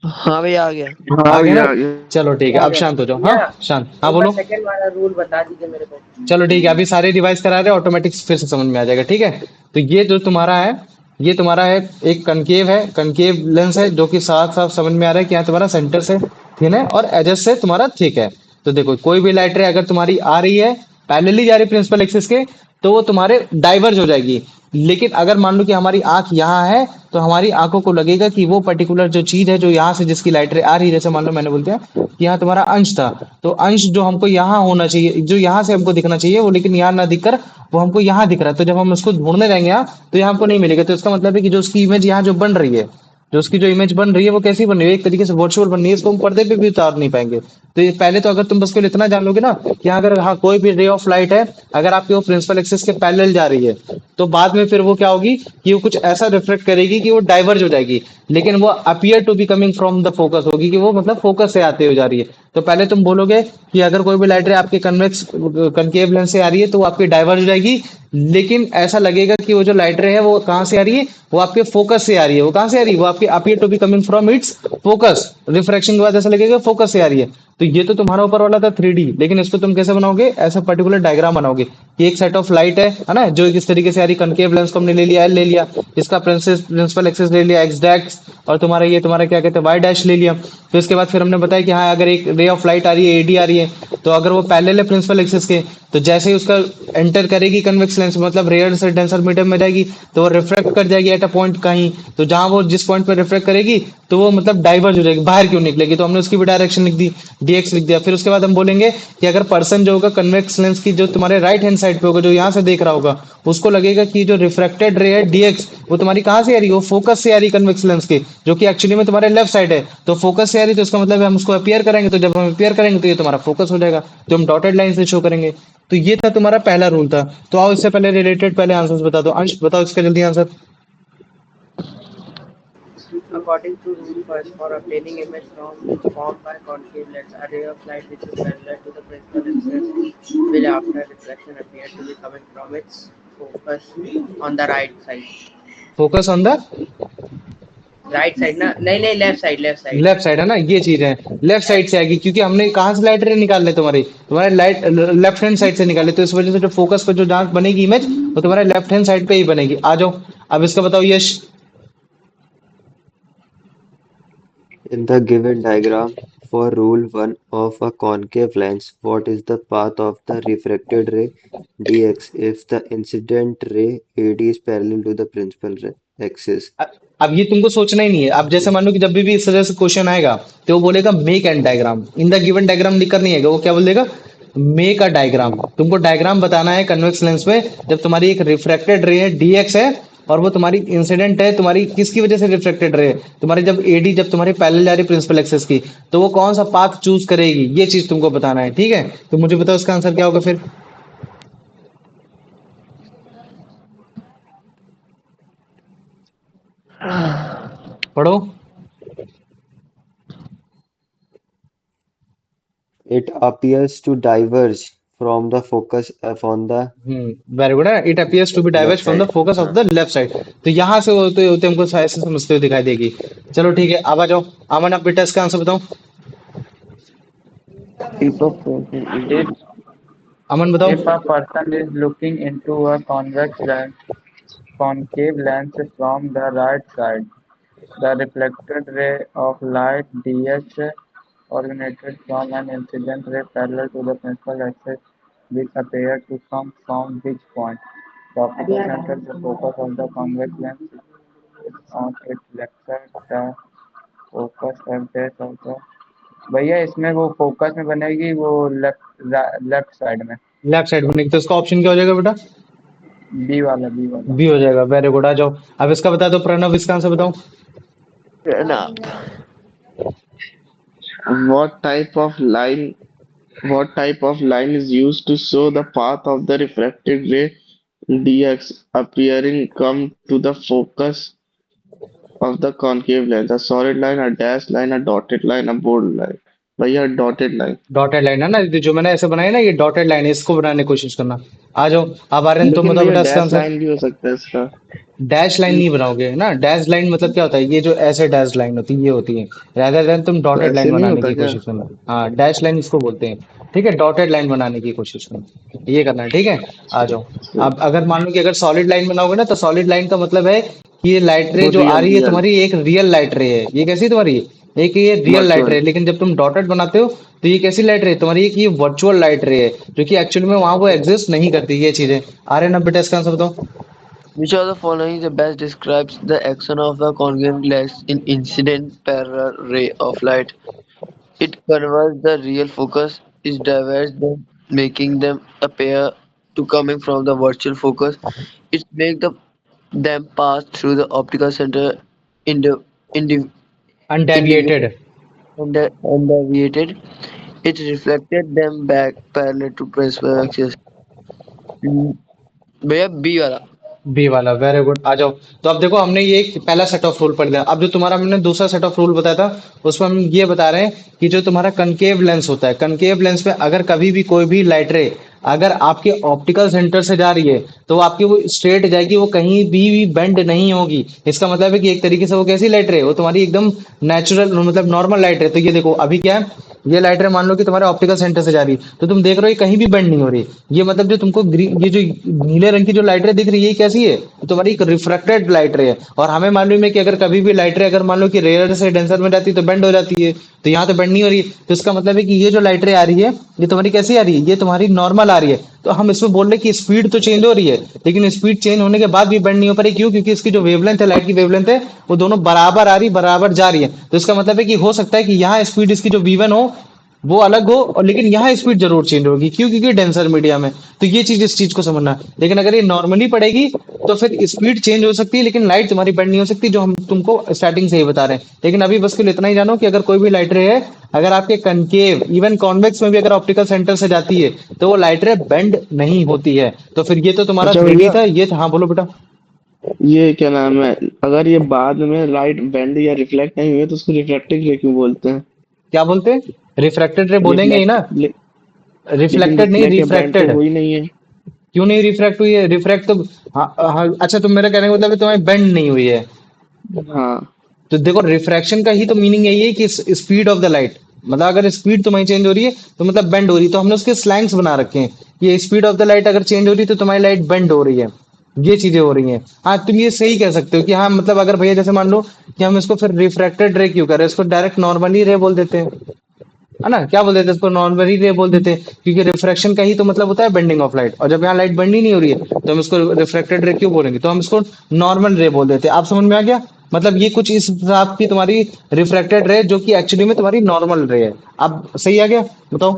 हाँ भैया आ गया। आ गया ना? आ गया। चलो ठीक है, आ अब गया शांत हो जाओ। हाँ, भैया। शांत। हाँ, एक बार बोलो। सेकंड वाला रूल बता दीजिए मेरे को। चलो ठीक है, अभी सारे रिवाइज करा रहे, ऑटोमेटिक फिर से समझ में आ जाएगा, ठीक है? तो ये जो तुम्हारा है, ये तुम्हारा है एक कनकेव है, कनकेव लेंस है, जो कि साफ साफ समझ में आ रहा है कि यहाँ तुम्हारा सेंटर से थिन है और एजेस से तुम्हारा थिक है। तो देखो, कोई भी लाइट रे अगर तुम्हारी आ रही है, पैरेलली जा रही है प्रिंसिपल एक्सिस के, तो वो तुम्हारे डाइवर्ज हो जाएगी। लेकिन अगर मान लो कि हमारी आंख यहाँ है, तो हमारी आंखों को लगेगा कि वो पर्टिकुलर जो चीज है जो यहाँ से जिसकी लाइट रे आ रही है, जैसे मान लो मैंने बोल दिया कि यहाँ तुम्हारा अंश था, तो अंश जो हमको यहाँ होना चाहिए, जो यहाँ से हमको दिखना चाहिए, वो लेकिन यहाँ ना दिखकर वो हमको यहाँ दिख रहा है। तो जब हम उसको ढूंढने जाएंगे यहाँ, तो यहाँ हमको नहीं मिलेगा। तो इसका मतलब है कि जो उसकी इमेज यहाँ जो बन रही है, जो उसकी जो इमेज बन रही है, वो कैसी बन रही है? एक तरीके से वर्चुअल बन रही है। इसको हम पर्दे पे भी उतार नहीं पाएंगे। तो ये पहले तो अगर तुम बस केवल इतना जान लोगे ना कि यहाँ अगर हाँ कोई भी रे ऑफ लाइट है, अगर आपकी वो प्रिंसिपल एक्सिस के पैरेलल जा रही है, तो बाद में फिर वो क्या होगी कि वो कुछ ऐसा रिफ्लेक्ट करेगी कि वो डाइवर्ज हो जाएगी, लेकिन वो appear to be coming from the focus होगी, कि वो मतलब फोकस से आते हुए जा रही है। तो पहले तुम बोलोगे कि अगर कोई भी लाइट रे आपके कन्वेक्स कनकेव लेंस से आ रही है, तो वो आपकी डाइवर्ज हो जाएगी। लेकिन ऐसा लगेगा कि वो जो लाइट रे है वो कहाँ से आ रही है? वो आपके फोकस से आ रही है। वो कहाँ से आ रही है? वो आपके appear to be coming from its focus. Refraction के बाद ऐसा लगेगा फोकस से आ रही है। तो ये तो तुम्हारा ऊपर वाला था 3D, लेकिन इसको तुम कैसे बनाओगे? ऐसा पर्टिकुलर डायग्राम बनाओगे कि एक सेट ऑफ लाइट है ना, जो इस तरीके से आ रही, कनकेव लेंस को हमने ले लिया, एल ले लिया, इसका प्रिंसिपल एक्सिस ले लिया एक्स डैश, और तुम्हारा ये तुम्हारा क्या कहते हैं वाई डैश ले लिया। तो इसके बाद फिर हमने बताया कि हाँ अगर एक रे ऑफ लाइट आ रही है, एडी आ रही है, तो अगर वो पैरेलल है प्रिंसिपल एक्सिस के, तो जैसे ही उसका एंटर करेगी कन्वेक्स लेंस, मतलब रेयर से डेंसर मीडियम में जाएगी, तो वो रिफ्रैक्ट कर जाएगी एट अ पॉइंट कहीं, तो जहां वो जिस पॉइंट पर रिफ्रैक्ट करेगी तो वो मतलब डाइवर्ज हो जाएगी, बाहर क्यों निकलेगी, तो हमने उसकी भी डायरेक्शन लिख दी, डीएक्स लिख दिया। फिर उसके बाद हम बोलेंगे कि अगर पर्सन जो होगा कन्वेक्स लेंस की जो तुम्हारे राइट हैंड साइड पे होगा, जो यहाँ से देख रहा होगा, उसको लगेगा कि जो रिफ्रैक्टेड रे है डीएक्स, वो तुम्हारी कहाँ से आ रही है, वो फोकस से आ रही है कन्वेक्स लेंस के, जो कि एक्चुअली में तुम्हारे लेफ्ट साइड है, तो फोकस से आ रही है, तो इसका मतलब है हम उसको अपियर करेंगे, तो जब हम अपियर करेंगे तो ये तुम्हारा फोकस हो जाएगा, तो हम डॉटेड लाइन से शो करेंगे। तो ये था तुम्हारा पहला रूल था। तो आओ इससे पहले रिलेटेड पहले आंसर्स बता दो। अंश बताओ इसका जल्दी answer. According to rule first, for obtaining image from formed by concave lens, a ray of light which is parallel to the principal axis will, after reflection, appear to be coming from its focus on the right side. Focus on the right side ना, नहीं नहीं, left side, left side. Left side है ना, ये चीज है, left side से आएगी, क्योंकि हमने कहाँ से लाइट रे निकालने तुम्हारी, तुम्हारे लाइट लेफ्ट हैंड साइड से निकाले, तो इस वजह से जो फोकस पर जो जहाँ बनेगी इमेज, वो तुम्हारे लेफ्ट हैंड साइड पे ही बनेगी। आ जाओ अब इसका बताओ यश। In the given diagram, for rule 1 of a concave lens, what is the path of the refracted ray dx if the incident ray AD is parallel to the principal ray axis? अ- अब ये तुमको सोचना ही नहीं है। अब जैसे मान लो कि जब भी इस तरह से क्वेश्चन आएगा, तो वो बोलेगा make an diagram, in the given diagram लिखकर नहीं आएगा, वो क्या बोल देगा, मेक अ डायग्राम। तुमको डायग्राम बताना है कन्वेक्स लेंस में, जब तुम्हारी एक रिफ्रैक्टेड रे है डीएक्स है, और वो तुम्हारी इंसिडेंट है, तुम्हारी किसकी वजह से रिफ्रैक्टेड रे है, तुम्हारी जब एडी जब तुम्हारी पैरेलल जा रही प्रिंसिपल एक्सिस की, तो वो कौन सा पाथ चूज करेगी, ये चीज तुमको बताना है। ठीक है, तो मुझे बताओ इसका आंसर क्या होगा फिर, पढ़ो। It appears to diverge from the focus on the very good है, it appears to be diverge left from the side. Focus of हाँ. The left side. तो यहाँ से होते होते हमको ऐसे समझते हुए दिखाई देगी। चलो ठीक है, अब आ जाओ अमन, आप बेटा इसका आंसर बताओ। If a person if अमन बताओ। if a person is looking into a concave lens from the right side, the reflected ray of light ds originated from an incident ray parallel to the principal axis will appear to come from which point? The optical center, the focus of the convex lens is on its left side. The focus f dash of the भैया इसमें वो focus में बनेगी वो left side में, left side बनेगी, तो इसका ऑप्शन क्या हो जाएगा बेटा, बी वाला। बी हो जाएगा। वेरी गुड, आ जाओ अब इसका बता दो प्रणव, इसका आंसर बताओ। Pranab. What type of line what type of line is used to show the path of the refracted ray dx appearing come to the focus of the concave lens? A solid line, a dashed line, a dotted line, a bold line. भैया dotted line. Dotted line है ना, जो मैंने ऐसे बनाया ना, ये dotted line है, इसको बनाने की कोशिश करना। आ जाओ अब आर्यन, तुम लेकिन बताओ भैया बेटा इसका डैश आंसर। लाइन भी हो सकता है इसका. डैश लाइन नहीं बनाओगे ना, डैश लाइन मतलब क्या होता है, ये जो ऐसे डैश लाइन होती है ये होती है, रादर देन तुम तो डॉटेड ऐसे लाइन नहीं बनाने होता की क्या? कोशिश करना। हाँ, डैश लाइन इसको बोलते हैं। ठीक है, डॉटेड लाइन बनाने की कोशिश करना, ये करना है। ठीक है, आ जाओ। अब अगर मान लो कि अगर सॉलिड लाइन बनाओगे ना, तो सॉलिड लाइन का मतलब है कि ये लाइट रे वो जो आ रियल रही है रियल तुम्हारी, एक रियल लाइट रे है, ये कैसी तुम्हारी, एक ये रियल लाइट रे वर्चुअल. है, लेकिन जब तुम डॉटेड बनाते हो तो ये कैसी लाइट रे है तुम्हारी, एक ये वर्चुअल लाइट रे है, जो कि एक्चुअली में वहां वो एग्जिस्ट नहीं करती, ये चीजें। आ रहे ना बेटा, इसका आंसर बताओ। Which of the following the best describes the action of the concave lens in incident parallel ray of light? It converts the real focus, is diverges them, making them appear to coming from the virtual focus. It makes them pass through the optical center in the undeviated. undeviated. It reflected them back parallel to principal axis. हम्म, भैया B वाला। B वाला, very good, आ जाओ। तो अब देखो, हमने ये एक पहला सेट ऑफ रूल पढ़ लिया। अब जो तुम्हारा हमने दूसरा सेट ऑफ रूल बताया था, उसमें हम ये बता रहे हैं कि जो तुम्हारा कनकेव लेंस होता है, कनकेव लेंस में अगर कभी भी कोई भी लाइट रे अगर आपके ऑप्टिकल सेंटर से जा रही है, तो वो आपकी वो स्ट्रेट जाएगी, वो कहीं भी बेंड नहीं होगी। इसका मतलब है कि एक तरीके से वो कैसी लाइट रे, वो तुम्हारी एकदम नेचुरल मतलब नॉर्मल लाइट है। तो ये देखो अभी क्या है ये लाइट रे मान लो कि तुम्हारे ऑप्टिकल सेंटर से जा रही है, तो तुम देख रहे हो ये कहीं भी बेंड नहीं हो रही। ये मतलब जो तुमको ये जो नीले रंग की जो लाइट रे दिख रही है, ये कैसी है? ये तुम्हारी एक रिफ्रैक्टेड लाइट रे है। और हमें मालूम है कि अगर कभी भी लाइट रे अगर मान लो कि रेयर से डेंसर में जाती है तो बेंड हो जाती है, तो यहाँ तो बेंड नहीं हो रही है। तो इसका मतलब है कि ये जो लाइट रे आ रही है, ये तुम्हारी कैसी आ रही है? ये तुम्हारी नॉर्मल आ रही है। तो हम इसमें बोल रहे हैं कि स्पीड तो चेंज हो रही है, लेकिन स्पीड चेंज होने के बाद भी बेंड नहीं हो पा रही। क्यों? क्योंकि इसकी जो वेवलेंथ है, लाइट की वेवलेंथ है, वो दोनों बराबर आ रही, बराबर जा रही है। तो इसका मतलब है कि हो सकता है कि यहाँ स्पीड इसकी जो v1 हो वो अलग हो, और लेकिन यहाँ स्पीड जरूर चेंज होगी। क्यों? क्योंकि डेंसर मीडियम है। तो ये चीज, इस चीज को समझना है। लेकिन अगर ये नॉर्मली पड़ेगी तो फिर स्पीड चेंज हो सकती है, लेकिन लाइट तुम्हारी बेंड नहीं हो सकती, जो हम तुमको स्टार्टिंग से ही बता रहे हैं। लेकिन अभी बस के लिए इतना ही जानो कि अगर कोई भी लाइट रे है, अगर आपके कनकेव इवन कॉन्वेक्स में भी अगर ऑप्टिकल सेंटर से जाती है, तो वो लाइट रे बेंड नहीं होती है। तो फिर ये तो तुम्हारा अच्छा 3D भैया, था, ये था। हाँ बोलो बेटा। ये क्या नाम है, अगर ये बाद में लाइट बेंड या रिफ्लेक्ट नहीं हुई तो उसको रिफ्रैक्टिव रे क्यों बोलते हैं? क्या बोलते हैं? रिफ्रैक्टेड रे बोलेंगे ही रिफ्लेक्ट ना। लेकिन रिफ्लेक्टेड नहीं, रिफ्लेक्ट या बेंड तो रिफ्रैक्टेड। हुई नहीं है। क्यों नहीं रिफ्रैक्ट हुई है? रिफ्रैक्ट तो, हाँ, हाँ, अच्छा, तुम मेरा कहने का मतलब है तुम्हारी बेंड नहीं हुई है। हाँ। तो देखो, रिफ्रैक्शन का ही तो मीनिंग यही है कि स्पीड ऑफ द लाइट, मतलब अगर स्पीड तुम्हारी चेंज हो रही है तो मतलब बेंड हो रही है। तो हमने उसके स्लैंग्स बना रखे हैं। ये स्पीड ऑफ द लाइट अगर चेंज हो रही है तो तुम्हारी लाइट बेंड हो रही है। ये चीजें हो रही हैं। हाँ, तुम ये सही कह सकते हो कि हाँ, मतलब अगर भैया जैसे मान लो कि हम इसको फिर रिफ्रैक्टेड रे क्यों कर रहे हैं, इसको डायरेक्ट नॉर्मली रे बोल देते हैं, है ना? क्या बोल देते हैं इसको? नॉर्मली रे बोल देते हैं, क्योंकि रिफ्रैक्शन का ही तो मतलब होता है बेंडिंग ऑफ लाइट। और जब यहाँ लाइट बेंड ही नहीं हो रही है तो हम इसको रिफ्रैक्टेड रे क्यों बोलेंगे? तो हम इसको नॉर्मल रे बोल देते हैं। आप समझ में आ गया? मतलब ये कुछ इस हिसाब की तुम्हारी रिफ्रैक्टेड रे, जो कि एक्चुअली में तुम्हारी नॉर्मल रे है। अब सही आ गया? बताओ।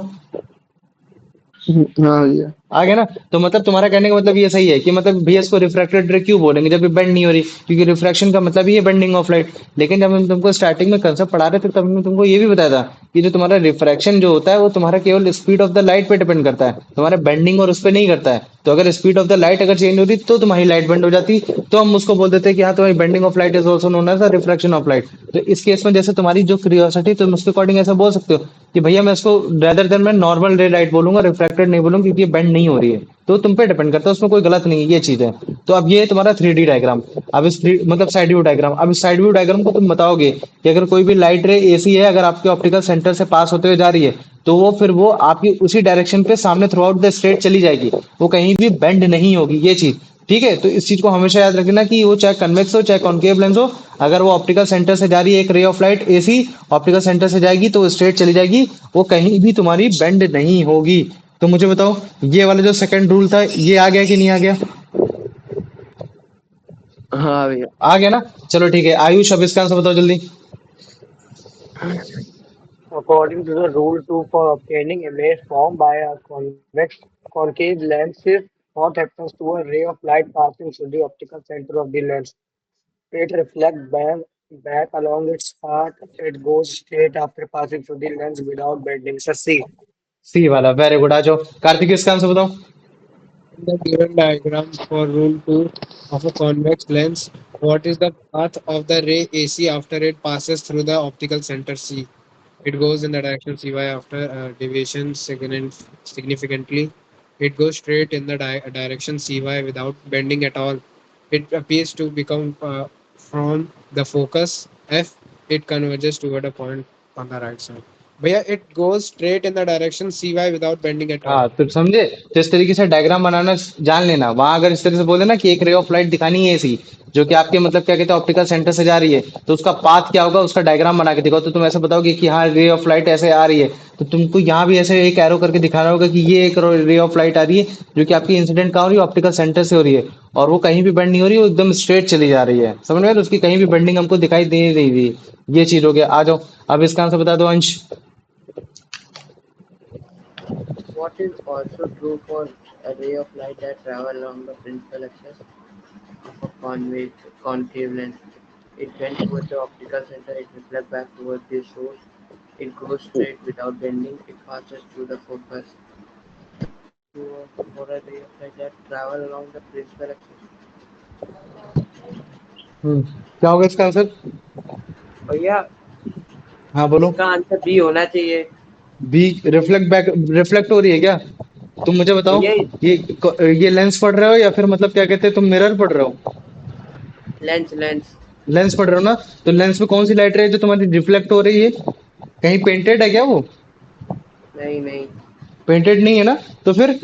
हाँ भैया। आ गया ना? तो मतलब तुम्हारा कहने का मतलब ये सही है कि मतलब भैया इसको रिफ्रैक्टेड रे क्यों बोलेंगे जब ये बेंड नहीं हो रही, क्योंकि रिफ्रैक्शन का मतलब ही है बेंडिंग ऑफ लाइट। लेकिन जब हम तुमको स्टार्टिंग में कंसेप्ट पढ़ा रहे थे, तब हमने तुमको ये भी बताया था कि जो तुम्हारा रिफ्रैक्शन जो होता है वो तुम्हारा केवल स्पीड ऑफ द लाइट पे डिपेंड करता है, तुम्हारा बेंडिंग और उस पर नहीं करता है। तो अगर स्पीड ऑफ द लाइट अगर चेंज होती तो तुम्हारी लाइट बेंड हो जाती, तो हम उसको बोल देते हैं कि हाँ, तुम्हारी bending of light is also known as refraction of light. तो इस केस में जैसे तुम्हारी जो क्यूरियोसिटी, तुम उसके अकॉर्डिंग ऐसा बोल सकते हो कि भैया मैं इसको रेदर देन मैं नॉर्मल रे लाइट बोलूंगा, रिफ्रैक्टेड नहीं बोलूंगा, क्योंकि ये बेंड नहीं हो रही है। तो तुम पे डिपेंड करता है, उसमें कोई गलत नहीं है, ये चीज है। तो अब ये है तुम्हारा 3D डायग्राम। अब मतलब साइड व्यू डायग्राम। अब इस साइड व्यू डायग्राम को तुम बताओगे कि अगर कोई भी लाइट रे एसी है, अगर आपके ऑप्टिकल सेंटर से पास होते हुए जा रही है, तो वो फिर वो आपकी उसी डायरेक्शन पे सामने थ्रू आउट द स्ट्रेट चली जाएगी, वो कहीं भी बेंड नहीं होगी, ये चीज। ठीक है? तो इस चीज को हमेशा याद रखना कि वो चाहे कन्वेक्स हो चाहे कॉन्केव लेंस हो, अगर वो ऑप्टिकल सेंटर से जा रही है, एक रे of light AC optical centre से जाएगी तो वो स्ट्रेट चली जाएगी, वो कहीं भी तुम्हारी बेंड नहीं होगी। तो मुझे बताओ, ये वाला जो सेकंड रूल था, ये आ गया कि नहीं आ गया? हाँ भैया। आ गया ना? चलो ठीक है, आयुष अब इसका आंसर बताओ जल्दी। According to the rule 2, for obtaining image formed by a convex concave lens, what happens to a ray of light passing through the optical center of the lens? It reflects back along its path. It goes straight after passing through the lens without bending. So C. सी वाला, very good. आ जाओ कार्तिक, इसका answer बताओ। In the given diagram for rule 2 of a convex lens, what is the path of the ray AC after it passes through the optical center C? It goes in the direction CY after deviation significantly. It goes straight in the direction CY without bending at all. It appears to become from the focus F. It converges toward a point on the right side. भैया it goes straight in the direction CY without bending at all. हाँ, तो समझे? तो इस तरीके से diagram बनाना जान लेना। वहां अगर इस तरह से बोले ना कि एक रे ऑफ लाइट दिखानी है ऐसी, जो कि आपके मतलब क्या कहते हैं ऑप्टिकल सेंटर से जा रही है, तो उसका पाथ क्या होगा, उसका डायग्राम बना के दिखाओ। तो तुम ऐसे बताओगे कि हाँ, रे ऑफ लाइट ऐसे आ रही है, तो तुमको यहाँ भी ऐसे एक एरो करके दिखाना होगा कि ये एक रे ऑफ लाइट आ रही है, जो कि आपकी इंसिडेंट कहाँ हो रही है, ऑप्टिकल सेंटर से हो रही है, और वो कहीं भी बेंड नहीं हो रही है, वो एकदम स्ट्रेट चली जा रही है। समझ में आया? तो उसकी कहीं भी बेंडिंग हमको दिखाई दे नहीं रही थी। ये चीज हो गया। आ जाओ, अब इसका आंसर बता दो अंश। What is also true for a ray of light that travel along the principal axis of a concave lens? It bends towards the optical center, it reflects back towards the source, it goes straight without bending, it passes through the focus. For a ray of light that travel along the principal axis. क्या होगा इसका answer? भैया हाँ बोलो। इसका answer B होना चाहिए। B, reflect हो रही है क्या? तुम मुझे बताओ, भैया ये लेंस पढ़ रहे हो या फिर मतलब क्या कहते हैं, तुम मिरर पढ़ रहे हो? लेंस लेंस लेंस पढ़ रहे हो ना? तो लेंस में कौन सी लाइट रे है जो तुम्हारी रिफ्लेक्ट हो रही है? कहीं पेंटेड है क्या वो? नहीं नहीं। पेंटेड नहीं है ना? तो फिर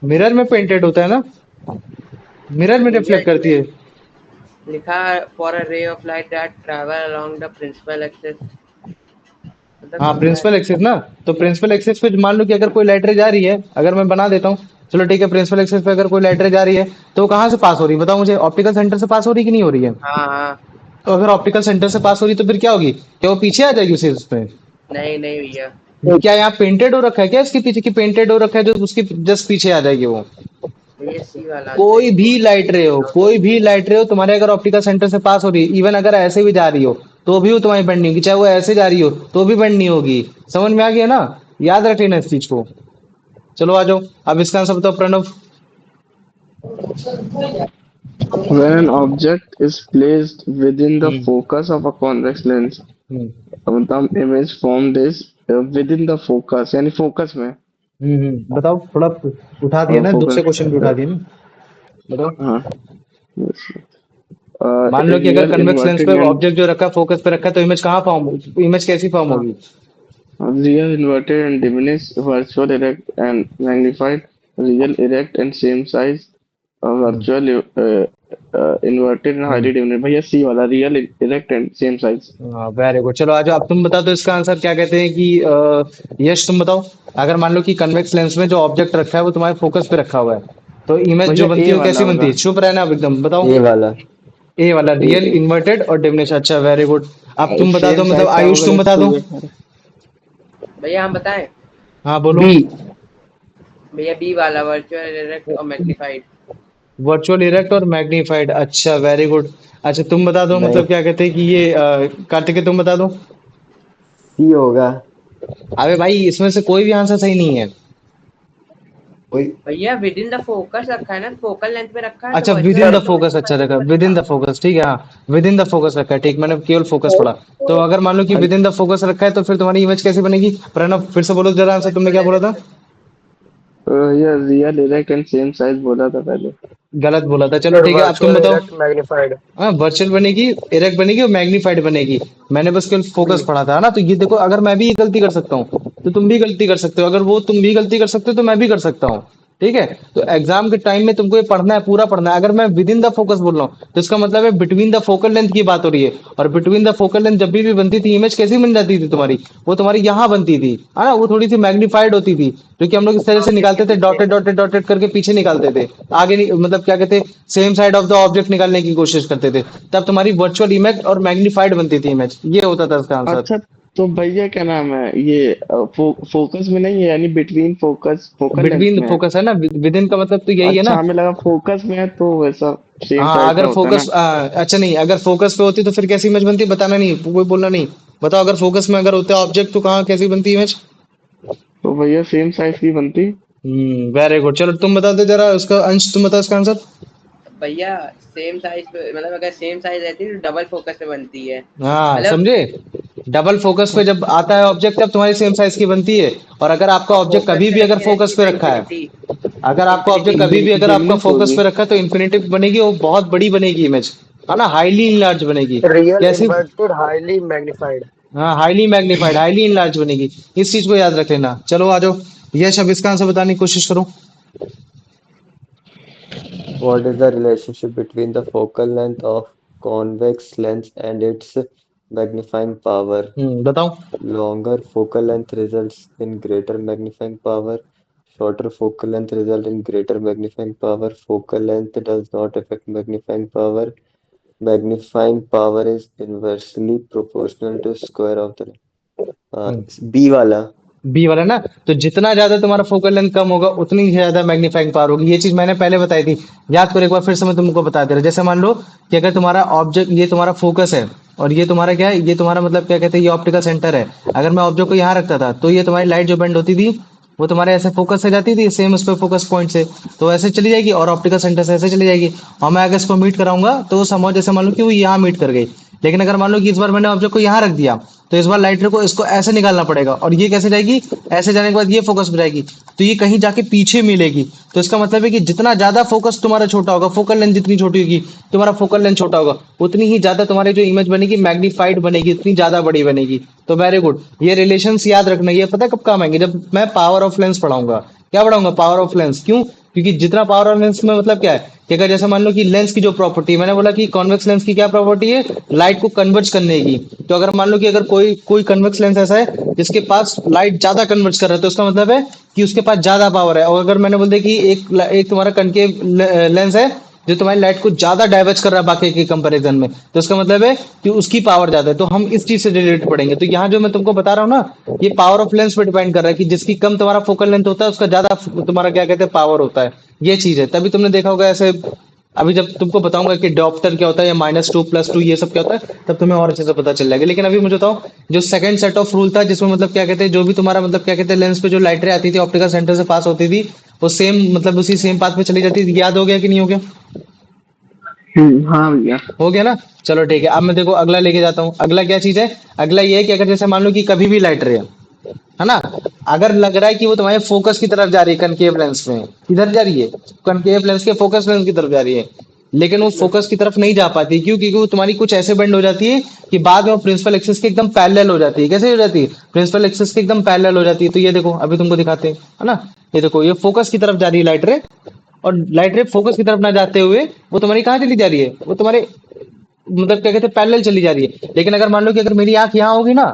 मिरर में पेंटेड होता है ना, मिरर में भैया रिफ्लेक्ट करती इसमें है। लिखा है for a ray of light that travel along the principal axis, मतलब हाँ लिखा है। प्रिंसिपल एक्सिस ना, तो प्रिंसिपल एक्सिस पे मान लो कि अगर कोई लाइट रे जा रही है, अगर मैं बना देता हूँ, चलो ठीक है, प्रिंसिपल एक्सिस पे अगर कोई लाइट रे जा रही है तो वो कहाँ से पास हो रही है बताओ मुझे, ऑप्टिकल सेंटर से पास हो रही है कि नहीं हो रही है? हाँ हाँ। तो अगर ऑप्टिकल सेंटर से पास हो रही है तो फिर क्या होगी, क्या वो पीछे आ जाएगी उसे उसमें? नहीं नहीं भैया। क्या यहाँ पेंटेड हो रखा है क्या इसके पीछे की, पेंटेड हो रखा है जो उसके जस्ट पीछे आ जाएगी वो? भैया सी वाला कोई सही भी बोल लाइट रे हो, कोई भी लाइट रे हो तुम्हारे, अगर ऑप्टिकल सेंटर से पास हो रही है, इवन अगर ऐसे भी जा रही हो तो भी वो तुम्हारी बेंड नहीं होगी, चाहे वो ऐसे जा रही हो तो भी बेंड नहीं होगी। समझ में आ गया ना? याद रख लेना इस चीज को। चलो आ जाओ, अब इसका आंसर बताओ Pranav. When an object is placed within the hmm focus of a convex lens, hmm the image formed is within the focus, यानी फोकस में। बताओ थोड़ा, उठा दिया ना, दूसरे फोकस क्वेश्चन भी उठा दिए ना, बताओ। हाँ। मान लो कि अगर रियल कन्वेक्स लेंस इन्वर्टेड पे ऑब्जेक्ट जो रखा है फोकस पे रखा है, तो इमेज कहाँ फॉर्म, इमेज कैसी फॉर्म होगी? real inverted and diminished, virtual erect and magnified, real erect and same size, virtual inverted and highly diminished। भैया सी वाला real erect and same size। हाँ वेरी गुड, चलो आ जाओ, अब तुम बता दो इसका आंसर क्या कहते हैं कि यश तुम बताओ। अगर मान लो कि कन्वेक्स लेंस में जो ऑब्जेक्ट रखा है वो तुम्हारे फोकस पे रखा हुआ है, तो इमेज जो भैया बनती ए है वो वाला कैसी बनती होगा। है? चुप रहना अब एकदम, बताओ। ए वाला। ए वाला, ए रियल ए इन्वर्टेड और डिमिनिश, अच्छा वेरी गुड। अब तुम बता सेम दो, मतलब साइज का आयुष होगा तुम जैसे बता टू दो। वे। भैया हम बताएं। हाँ बोलो। बी। भैया बी वाला वर्चुअल डायरेक्ट और मैग्नीफाइड। वर्चुअल इरेक्ट और मैग्नीफाइड, अच्छा वेरी गुड। अच्छा तुम बता दो, नहीं, मतलब क्या कहते हैं कि ये कार्तिकेय तुम बता दो। सी होगा। अबे भाई इसमें से कोई भी आंसर सही नहीं है। कोई भैया विद इन द फोकस रखा है ना, फोकल लेंथ पे रखा है तो अच्छा with virtual in the direct और फोकस, अच्छा मैग्नीफाइड रखा, विद इन बनेगा। द फोकस, ठीक है हाँ, विद इन द फोकस रखा है, ठीक, मैंने केवल फोकस पढ़ा। तो अगर मान लो कि अन, विद इन द फोकस रखा है तो फिर तुम्हारी इमेज कैसी बनेगी? प्रणव फिर से बोलो जरा आंसर, तुमने वर्चुअल क्या बोला था? डायरेक्ट। भैया real erect and same size बोला था पहले। गलत बोला था, चलो सर ठीक है, अब तुम वर्चुअल बताओ। Erect magnified. हाँ वर्चुअल बनेगी, इरेक्ट बनेगी और मैग्नीफाइड बनेगी। मैंने बस केवल फोकस पढ़ा था ना, तो ये देखो, अगर मैं भी ये गलती कर सकता हूँ तो तुम भी गलती कर सकते हो, अगर वो तुम भी गलती कर सकते हो तो मैं भी कर सकता हूँ। ठीक है, तो एग्जाम के टाइम में तुमको ये पढ़ना है, पूरा पढ़ना है। अगर मैं विद इन द फोकस बोल रहा हूँ तो इसका मतलब है बिटवीन द फोकल लेंथ की बात हो रही है। और बिटवीन द फोकल लेंथ जब भी बनती थी, इमेज कैसी बन जाती थी तुम्हारी? वो तुम्हारी यहाँ बनती थी, है ना, वो थोड़ी सी मैग्नीफाइड होती थी, जो कि हम लोग इस तरह से ऑब्जेक्ट के निकालते थे, पीछे। डॉटेड डॉटेड डॉटेड करके पीछे निकालते थे, आगे नहीं, मतलब क्या कहते, same side of the object निकालने की कोशिश करते थे। तब तुम्हारी वर्चुअल इमेज और मैग्नीफाइड बनती थी इमेज, ये होता था इसका आंसर। अच्छा तो भैया क्या नाम है ये फोकस में नहीं है, यानी between focus focal length between में है। फोकस है ना, विद इन का मतलब तो यही है ना। अच्छा हमें लगा फोकस में है तो वैसा सेम हाँ साइज का अगर होता है फोकस, ना। अच्छा नहीं, अगर फोकस पे होती तो फिर कैसी इमेज बनती, बताना नहीं, कोई बोलना नहीं। बताओ, अगर फोकस में अगर होता ऑब्जेक्ट तो कहाँ कैसी बनती इमेज? तो भैया सेम साइज की बनती। वेरी गुड, चलो तुम बता दो जरा उसका, अंश तुम बताओ इसका आंसर। भैया सेम साइज पे, मतलब अगर सेम साइज रहती है तो डबल फोकस पे बनती है, हाँ मतलब समझे, डबल फोकस पे जब आता है ऑब्जेक्ट तब तुम्हारी सेम साइज की बनती है। और अगर आपका और ऑब्जेक्ट फोकस कभी पे भी अगर रखी रहती फोकस है पे तो रखा है, इन्फिनिटी। अगर आपका ऑब्जेक्ट इन्फिनिटी। कभी भी अगर आपका डिमिनिश फोकस होगी। पे रखा है तो इन्फिनिटी बनेगी, वो बहुत बड़ी बनेगी इमेज, है ना, हाईली इनलार्ज बनेगी। रियल कैसी? Inverted highly magnified. हाँ हाईली मैग्नीफाइड, हाईली इनलार्ज बनेगी। इस चीज को याद रख लेना। चलो आ जाओ, यश अब इसका आंसर बताने की कोशिश करो। what is the relationship between the focal length of convex lens and its magnifying power? बताओ। Longer focal length results in greater magnifying power. Shorter focal length result in greater magnifying power. Focal length does not affect magnifying power. Magnifying power is inversely proportional to square of the B वाला। B वाला ना, तो जितना ज्यादा तुम्हारा focal length कम होगा उतनी ही ज्यादा मैग्नीफाइंग पावर होगी, ये चीज मैंने पहले बताई थी। याद करो एक बार फिर से, मैं तुमको बता दे रहा, जैसे मान लो कि अगर तुम्हारा ऑब्जेक्ट, ये तुम्हारा फोकस है और ये तुम्हारा क्या है, ये तुम्हारा मतलब क्या कहते हैं, ये ऑप्टिकल सेंटर है। अगर मैं ऑब्जेक्ट को यहाँ रखता था तो ये तुम्हारी लाइट जो बेंड होती थी वो तुम्हारे ऐसे फोकस से जाती थी, सेम उस पे फोकस पॉइंट से, तो ऐसे चली जाएगी, और ऑप्टिकल सेंटर से ऐसे चली जाएगी। और मैं अगर इसको मीट कराऊंगा तो समझ, जैसे मान लो कि वो यहाँ मीट कर गई, लेकिन अगर मान लो कि इस बार मैंने ऑब्जेक्ट को यहाँ रख दिया, तो इस बार लाइट रे को इसको ऐसे निकालना पड़ेगा, और ये कैसे जाएगी, ऐसे जाने के बाद ये फोकस पे जाएगी, तो ये कहीं जाके पीछे मिलेगी। तो इसका मतलब है कि जितना ज्यादा फोकस तुम्हारा छोटा होगा, फोकल लेंथ जितनी छोटी होगी, तुम्हारा फोकल लेंथ छोटा होगा, उतनी ही ज्यादा तुम्हारी जो इमेज बनेगी मैग्नीफाइड बनेगी, उतनी ज्यादा बड़ी बनेगी। तो वेरी गुड, ये रिलेशंस याद रखना। ये पता है कब काम आएंगे, जब मैं पावर ऑफ लेंस पढ़ाऊंगा। क्या पढ़ाऊंगा, पावर ऑफ लेंस। क्यों, क्योंकि जितना पावर ऑफ लेंस में मतलब क्या है कि अगर जैसे मान लो कि लेंस की जो प्रॉपर्टी, मैंने बोला कि कॉन्वेक्स लेंस की क्या प्रॉपर्टी है, लाइट को कन्वर्ज करने की। तो अगर मान लो कि अगर कोई कोई कन्वेक्स लेंस ऐसा है जिसके पास लाइट ज्यादा कन्वर्ज कर रहा है, तो उसका मतलब है कि उसके पास ज्यादा पावर है। और अगर मैंने बोल दिया कि एक तुम्हारा कनकेव लेंस है जो तुम्हारी लाइट को ज्यादा डाइवर्ज कर रहा है बाकी के कंपैरिजन में, तो इसका मतलब है कि उसकी पावर ज्यादा है। तो हम इस चीज से रिलेटेड पढ़ेंगे। तो यहाँ जो मैं तुमको बता रहा हूँ ना, ये पावर ऑफ लेंस पे डिपेंड कर रहा है कि जिसकी कम तुम्हारा फोकल लेंथ होता है उसका ज्यादा तुम्हारा क्या कहते हैं पावर होता है। ये चीज है, तभी तुमने देखा होगा ऐसे। अभी जब तुमको बताऊंगा कि डॉप्टर क्या होता है या -2 +2 ये सब क्या होता है, तब तुम्हें और अच्छे से पता चल जाएगा। लेकिन अभी मुझे बताओ, जो सेकंड सेट ऑफ रूल था जिसमें मतलब क्या कहते हैं, जो भी तुम्हारा मतलब क्या कहते हैं लेंस पे जो लाइट रे आती थी ऑप्टिकल सेंटर से पास होती थी, वो सेम मतलब उसी सेम पाथ पे चली जाती थी। याद हो गया कि नहीं हो गया? हाँ भैया। हो गया ना। चलो ठीक है, अब मैं देखो अगला लेके जाता हूँ। अगला क्या चीज है, अगला ये है कि अगर जैसे मान लो कि कभी भी लाइट रे है ना, अगर लग रहा है कि वो तुम्हारे फोकस की तरफ जा रही है, कनकेव लेंस में किधर जा रही है, कनकेव लेंस के फोकस लेंस की तरफ जा रही है, लेकिन वो फोकस की तरफ नहीं जा पाती। क्यों? क्योंकि वो तुम्हारी कुछ ऐसे बेंड हो जाती है कि बाद में वो प्रिंसिपल एक्सिस के एकदम पैरेलल हो जाती है। कैसे हो जाती है, प्रिंसिपल एक्सिस के एकदम पैरेलल हो जाती है। तो ये देखो अभी तुमको दिखाते हैं, है ना, ये देखो ये फोकस की तरफ जा रही है लाइट रे, और लाइट रे फोकस की तरफ ना जाते हुए वो तुम्हारी कहाँ चली जा रही है, वो तुम्हारे मतलब क्या कहते हैं पैरेलल चली जा रही है। लेकिन अगर मान लो कि अगर मेरी आंख यहाँ होगी ना,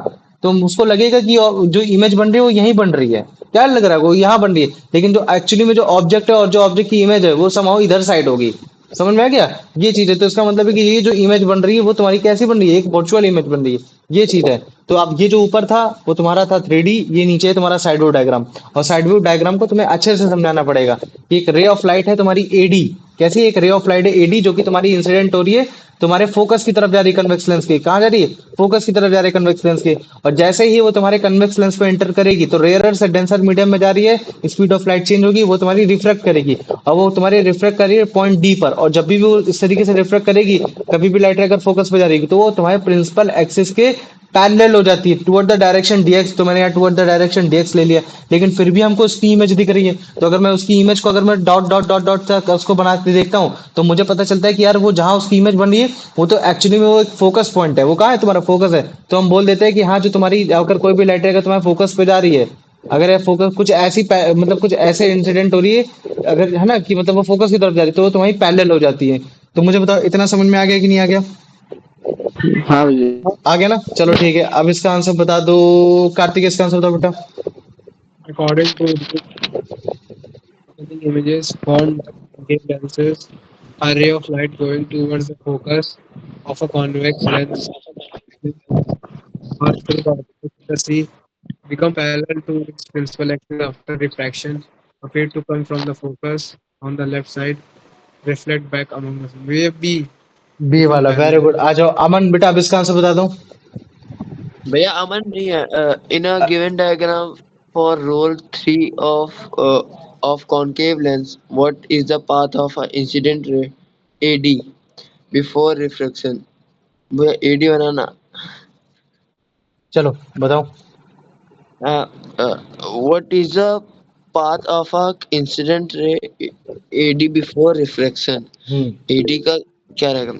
तो उसको लगेगा कि जो इमेज बन रही है वो यहीं बन रही है। क्या लग रहा है, वो यहाँ बन रही है, लेकिन जो एक्चुअली में जो ऑब्जेक्ट है और जो ऑब्जेक्ट की इमेज है वो समाओ इधर साइड होगी। समझ में आ गया? ये चीज है। तो इसका मतलब है कि ये जो इमेज बन रही है वो तुम्हारी कैसी बन रही है, एक वर्चुअल इमेज बन रही है। ये चीज है। तो अब ये जो ऊपर था वो तुम्हारा था 3D, ये नीचे है तुम्हारा साइड व्यू डायग्राम। और साइड व्यू डायग्राम को तुम्हें अच्छे से समझाना पड़ेगा कि एक रे ऑफ लाइट है तुम्हारी एडी। कैसी एक रे ऑफ लाइट है एडी, जो कि तुम्हारी इंसिडेंट हो रही है तुम्हारे फोकस की तरफ जा रही है, कन्वेक्स लेंस के। कहाँ जा रही है, फोकस की तरफ जा रही है कन्वेक्स लेंस के। और जैसे ही वो तुम्हारे कन्वेक्स लेंस पे एंटर करेगी तो रेयरर से डेंसर मीडियम में जा रही है, स्पीड ऑफ लाइट चेंज होगी, वो तुम्हारी रिफ्रेक्ट करेगी, और वो तुम्हारी रिफ्रेक्ट कर रही है पॉइंट डी पर। और जब भी वो इस तरीके से रिफ्रेक्ट करेगी, कभी भी लाइट अगर फोकस पे जा रही है तो वो तुम्हारे प्रिंसिपल एक्सिस के पैरेलल हो जाती है टुवर्ड द डायरेक्शन डीएक्स। तो मैंने यहाँ टुवर्ड द डायरेक्शन डीएक्स ले लिया, लेकिन फिर भी हमको उसकी इमेज दिख रही है। तो अगर मैं उसकी इमेज को अगर मैं डॉट डॉट डॉट डॉट तक उसको बना के देखता हूँ, तो मुझे पता चलता है कि यार वो जहाँ उसकी इमेज बन रही है वो तो एक्चुअली में वो एक फोकस पॉइंट है। वो कहाँ है, तुम्हारा फोकस है। तो हम बोल देते हैं कि हाँ, जो तुम्हारी अगर कोई भी लाइट अगर तुम्हारे फोकस पे जा रही है, अगर ये फोकस कुछ ऐसी मतलब कुछ ऐसे इंसिडेंट हो रही है, अगर है ना कि मतलब वो फोकस की तरफ जा रही है, तो वो तुम्हारी पैरेलल हो जाती है। तो मुझे बताओ इतना समझ में आ गया कि नहीं आ गया? हाँ भैया। आ गया ना। चलो ठीक है, अब इसका आंसर बता दो। कार्तिक, इसका आंसर बताओ बेटा। According to this, images formed by concave lenses, a ray of light going towards the focus of a convex lens pass through the optical C become parallel to its principal axis after refraction, appear to come from the focus on the left side, reflect back among us. Wave B B become वाला, very parallel. Good. आ जाओ अमन बेटा, अब इसका answer बता दो। भैया अमन नहीं है। In a given diagram for roll 3 of concave lens, what is the path of an incident ray AD before refraction? भैया AD बनाना। चलो बताओ। uh, uh, what is the path of a incident ray AD before refraction? Hmm AD का क्या रहेगा?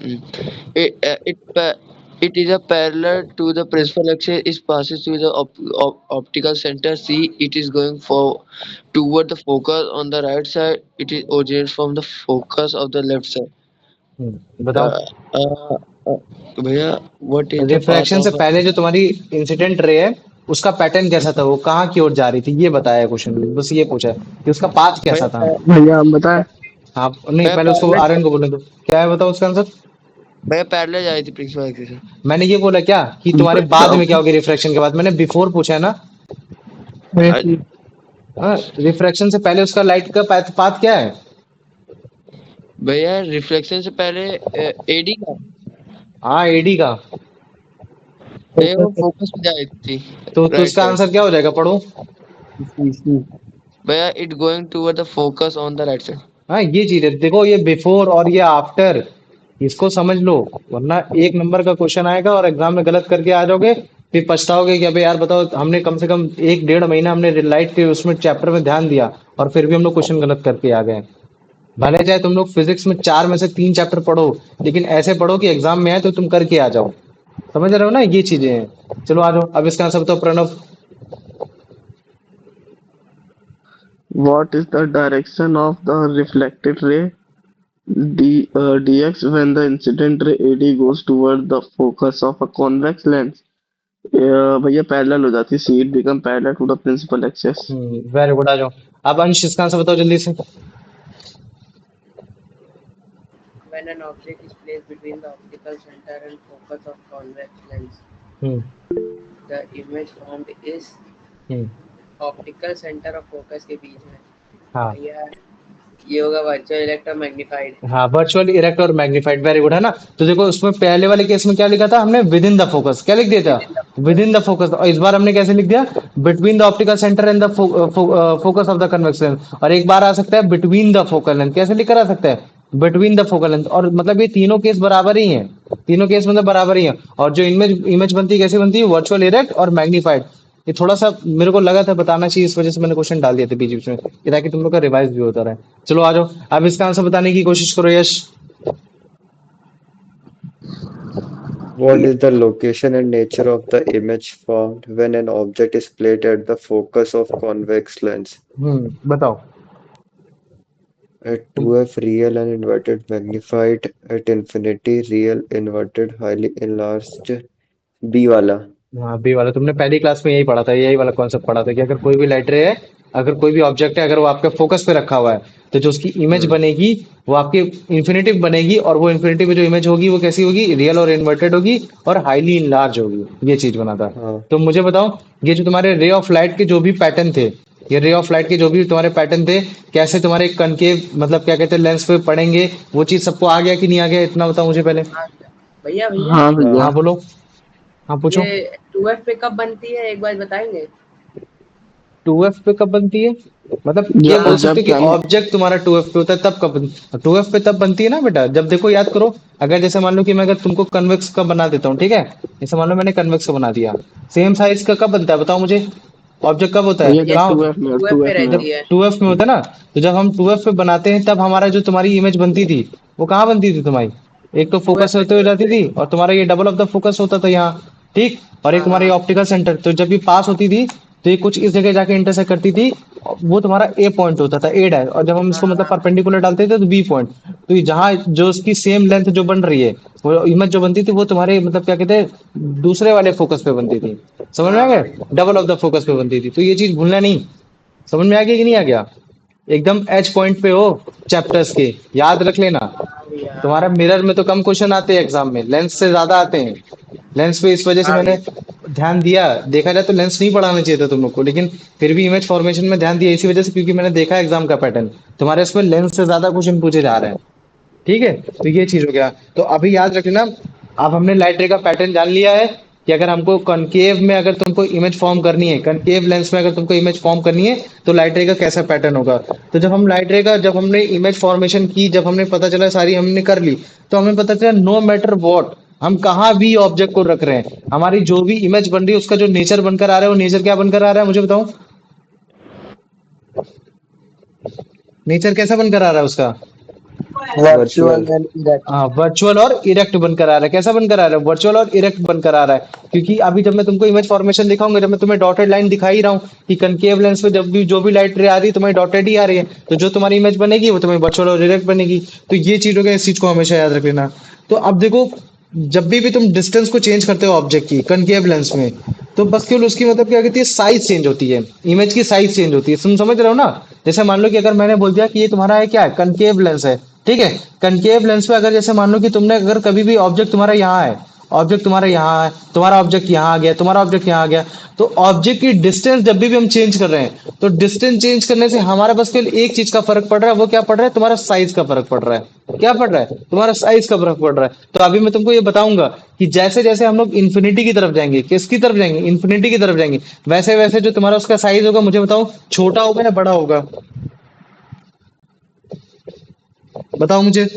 It is a parallel to the principal axis. It passes through the optical center C. It is going for toward the focus on the right side. It is originates from the focus of the left side. बताओ। uh, uh, uh, भैया what is the path refraction से of a पहले जो तुम्हारी incident ray है उसका pattern कैसा था, वो कहाँ की ओर जा रही थी, ये बताया क्वेश्चन में। बस ये पूछा है कि उसका पाथ कैसा था। भैया भैया हम बताएं। हाँ नहीं, भैया पहले उसको पैरेलल आर्यन को बोलने दो। क्या है बताओ उसका आंसर। भैया पैरेलल जा रही थी प्रिंसिपल एक्सिस से। मैंने ये बोला क्या कि तुम्हारे बाद में क्या होगी रिफ्रैक्शन के बाद, मैंने बिफोर पूछा है ना। अ- हाँ, रिफ्रैक्शन से पहले उसका लाइट का पाथ क्या है। भैया रिफ्लेक्शन से पहले एडी का। हाँ, एडी का। भैया वो फोकस पे जा रही थी तो राइट इसका साइड। आंसर क्या हो जाएगा, पढ़ो। भैया it going toward the focus on the right side. हाँ, ये चीज है। देखो ये बिफोर और ये आफ्टर, इसको समझ लो, वरना एक नंबर का क्वेश्चन आएगा और एग्जाम में गलत करके आ जाओगे, फिर पछताओगे कि अबे यार बताओ, हमने कम से कम एक डेढ़ महीना हमने लाइट के उसमें चैप्टर में ध्यान दिया और फिर भी हम लोग क्वेश्चन गलत करके आ गए। भले चाहे तुम लोग फिजिक्स में 4 में से 3 चैप्टर पढ़ो, लेकिन ऐसे पढ़ो कि एग्जाम में आए तो तुम करके आ जाओ। समझ रहे हो ना, ये चीजें हैं। चलो आ जाओ, अब इसका आंसर बताओ Pranav. What is the direction of the reflected ray dx when the incident ray AD goes toward the focus of a convex lens? भैया पैरेलल हो जाती है, see it become parallel to the principal axis. Very good, आ जाओ। अब अंश, इसका answer बताओ जल्दी से। When an object is placed between the optical center and focus of convex lens, hmm the image formed is hmm optical centre और focus के बीच में। हाँ भैया ये होगा वर्चुअल इलेक्ट्रोमैग्निफाइड। हाँ, वर्चुअल इरेक्ट और मैग्नीफाइड, वेरी गुड, है ना। तो देखो उसमें पहले वाले केस में क्या लिखा था हमने, विद इन द फोकस, क्या लिख दिया था, with in the with focus. In the focus. और इस बार हमने कैसे लिख दिया, between the optical centre and the focus of the convex lens. और एक बार आ सकता है बिटवीन द फोकल लेंथ, कैसे लिख कर आ सकता है, बिटवीन द फोकल लेंथ। और मतलब ये तीनों केस बराबर ही हैं, तीनों केस मतलब बराबर ही है। और जो इमेज इमेज बनती है कैसे बनती है, वर्चुअल इरेक्ट और मैग्नीफाइड। ये थोड़ा सा मेरे को लगा था बताना चाहिए, इस वजह से मैंने क्वेश्चन डाल दिया था बीच बीच में, कि ताकि तुम लोग का रिवाइज भी होता रहे। चलो आ जाओ, अब इसका आंसर बताने की कोशिश करो यश। What is the location and nature of the image formed when an object is placed at the focus of convex lens? बताओ। At 2f real and inverted magnified, at infinity real inverted highly enlarged, B वाला। हाँ, B वाला तुमने पहली class में यही पढ़ा था, यही वाला कॉन्सेप्ट पढ़ा था कि अगर कोई भी लाइट रे है, अगर कोई भी ऑब्जेक्ट है, अगर वो आपके फोकस पे रखा हुआ है, तो जो उसकी इमेज हम्म बनेगी वो आपकी इन्फिनेटिव बनेगी। और वो इन्फिनेटिव में जो इमेज होगी वो कैसी होगी, रियल और इन्वर्टेड होगी और हाईली इनलार्ज होगी। ये चीज बना था। हाँ तो मुझे बताओ, ये जो तुम्हारे रे ऑफ लाइट के जो भी पैटर्न थे, ये रे ऑफ लाइट के जो भी तुम्हारे पैटर्न थे, कैसे तुम्हारे कनकेव मतलब क्या कहते हैं लेंस पे पड़ेंगे, वो चीज सबको आ गया कि नहीं आ गया, इतना बताओ मुझे पहले। हाँ भैया भैया हाँ भैया। हाँ बोलो, हाँ पूछो। ये 2F पे कब बनती है, एक बार बताएंगे। 2F पे कब बनती है, मतलब ये जब बोल सकते जब हो कि ऑब्जेक्ट तुम्हारा 2F पे होता है तब कब, 2F पे तब बनती है ना बेटा, जब देखो याद करो, अगर जैसे मान लो कि मैं अगर तुमको कन्वेक्स का बना देता हूँ, ठीक है, जैसे मान लो मैंने कन्वेक्स का बना दिया, सेम साइज का कब बनता है बताओ मुझे, ऑब्जेक्ट कब होता है, भैया ये जब कहाँ, 2f में 2F पे 2f में जब रहती है। 2F में होता है ना। तो जब हम 2F पे बनाते हैं तब हमारा जो तुम्हारी इमेज बनती थी वो कहाँ बनती थी तुम्हारी, एक तो 2F फोकस पे होते हुए जाती 2F पे। थी और तुम्हारा ये डबल ऑफ द फोकस होता था यहाँ, ठीक। और एक हाँ तुम्हारा ये हाँ ऑप्टिकल सेंटर, तो जब ये पास होती थी तो ये कुछ इस जगह जाके इंटरसेक्ट करती थी, वो तुम्हारा ए पॉइंट होता था, ए डैश। और जब हम हाँ इसको मतलब हाँ। परपेंडिकुलर डालते थे तो बी पॉइंट। तो ये जहाँ जो उसकी सेम लेंथ जो बन रही है, वो इमेज जो बनती थी वो तुम्हारे मतलब क्या कहते हैं दूसरे वाले फोकस पे बनती थी। समझ में आ हाँ गया, हाँ डबल ऑफ द फोकस पे बनती थी। तो ये चीज भूलना नहीं। समझ में आ गया कि नहीं आ गया, एकदम एच पॉइंट पे हो चैप्टर्स के, याद रख लेना। हाँ भैया हाँ। तुम्हारा मिरर में तो कम क्वेश्चन आते हैं एग्जाम में, लेंस से ज्यादा आते हैं। लेंस पे इस वजह से हाँ मैंने भैया। ध्यान दिया, देखा जाए तो लेंस नहीं पढ़ाना चाहिए था तुम लोग को, लेकिन फिर भी इमेज फॉर्मेशन में ध्यान दिया इसी वजह से, क्योंकि मैंने देखा एग्जाम का पैटर्न, तुम्हारे इसमें लेंस से ज्यादा क्वेश्चन पूछे जा रहे हैं। ठीक है, तो ये चीज हो गया। तो अभी याद रखना, अब हमने लाइट रे का पैटर्न जान लिया है कि अगर हमको कनकेव में अगर तुमको इमेज फॉर्म करनी है, कनकेव लेंस में अगर तुमको इमेज फॉर्म करनी है, तो लाइट रे का कैसा पैटर्न होगा। तो जब हम लाइट रे का जब हमने इमेज फॉर्मेशन की, जब हमने पता चला सारी हमने कर ली, तो हमें पता चला नो मैटर वॉट, हम कहाँ भी ऑब्जेक्ट को रख रहे हैं, हमारी जो भी इमेज बन रही है उसका जो नेचर बनकर आ रहा है, वो नेचर क्या बनकर आ रहा है मुझे बताओ, नेचर कैसा बनकर आ रहा है उसका, वर्चुअल वर्चुअल। And erect. हाँ, वर्चुअल और इरेक्ट बनकर आ रहा है। कैसा बनकर आ रहा है, वर्चुअल और इरेक्ट बनकर आ रहा है। क्योंकि अभी जब मैं तुमको इमेज फॉर्मेशन दिखाऊंगा, जब मैं तुम्हें डॉटेड लाइन दिखा ही रहा हूँ कि कनकेव लेंस पे जब भी जो भी लाइट रे आ रही है तुम्हारी डॉटेड ही आ रही है, तो जो तुम्हारी इमेज बनेगी वो तुम्हारी वर्चुअल और इरेक्ट बनेगी। तो ये चीज हो गया, इस चीज को हमेशा याद रख लेना। तो अब देखो, जब भी तुम डिस्टेंस को चेंज करते हो ऑब्जेक्ट की कनकेव लेंस में, तो बस केवल उसकी मतलब क्या कहती है, साइज चेंज होती है, इमेज की साइज चेंज होती है। तुम समझ रहे हो ना। जैसे मान लो कि अगर मैंने बोल दिया कि ये तुम्हारा है क्या है, कनकेव लेंस है, ठीक है। कनकेव लेंस पे अगर जैसे मान लो कि तुमने अगर कभी भी ऑब्जेक्ट तुम्हारा यहाँ है, ऑब्जेक्ट तुम्हारा यहाँ है, तुम्हारा ऑब्जेक्ट यहाँ आ गया, तुम्हारा ऑब्जेक्ट यहाँ आ गया, तो ऑब्जेक्ट की डिस्टेंस जब भी हम चेंज कर रहे हैं, तो डिस्टेंस चेंज करने से हमारा बस केवल एक चीज का फर्क पड़ रहा है, वो क्या पड़ रहा है, तुम्हारा साइज का फर्क पड़ रहा है। क्या पड़ रहा है, तुम्हारा साइज का फर्क पड़ रहा है। तो अभी मैं तुमको ये बताऊंगा कि जैसे जैसे हम लोग इन्फिनिटी की तरफ जाएंगे, किसकी तरफ जाएंगे, इन्फिनिटी की तरफ जाएंगे, वैसे वैसे जो तुम्हारा उसका साइज होगा, मुझे बताओ छोटा होगा या बड़ा होगा, बताओ मुझे।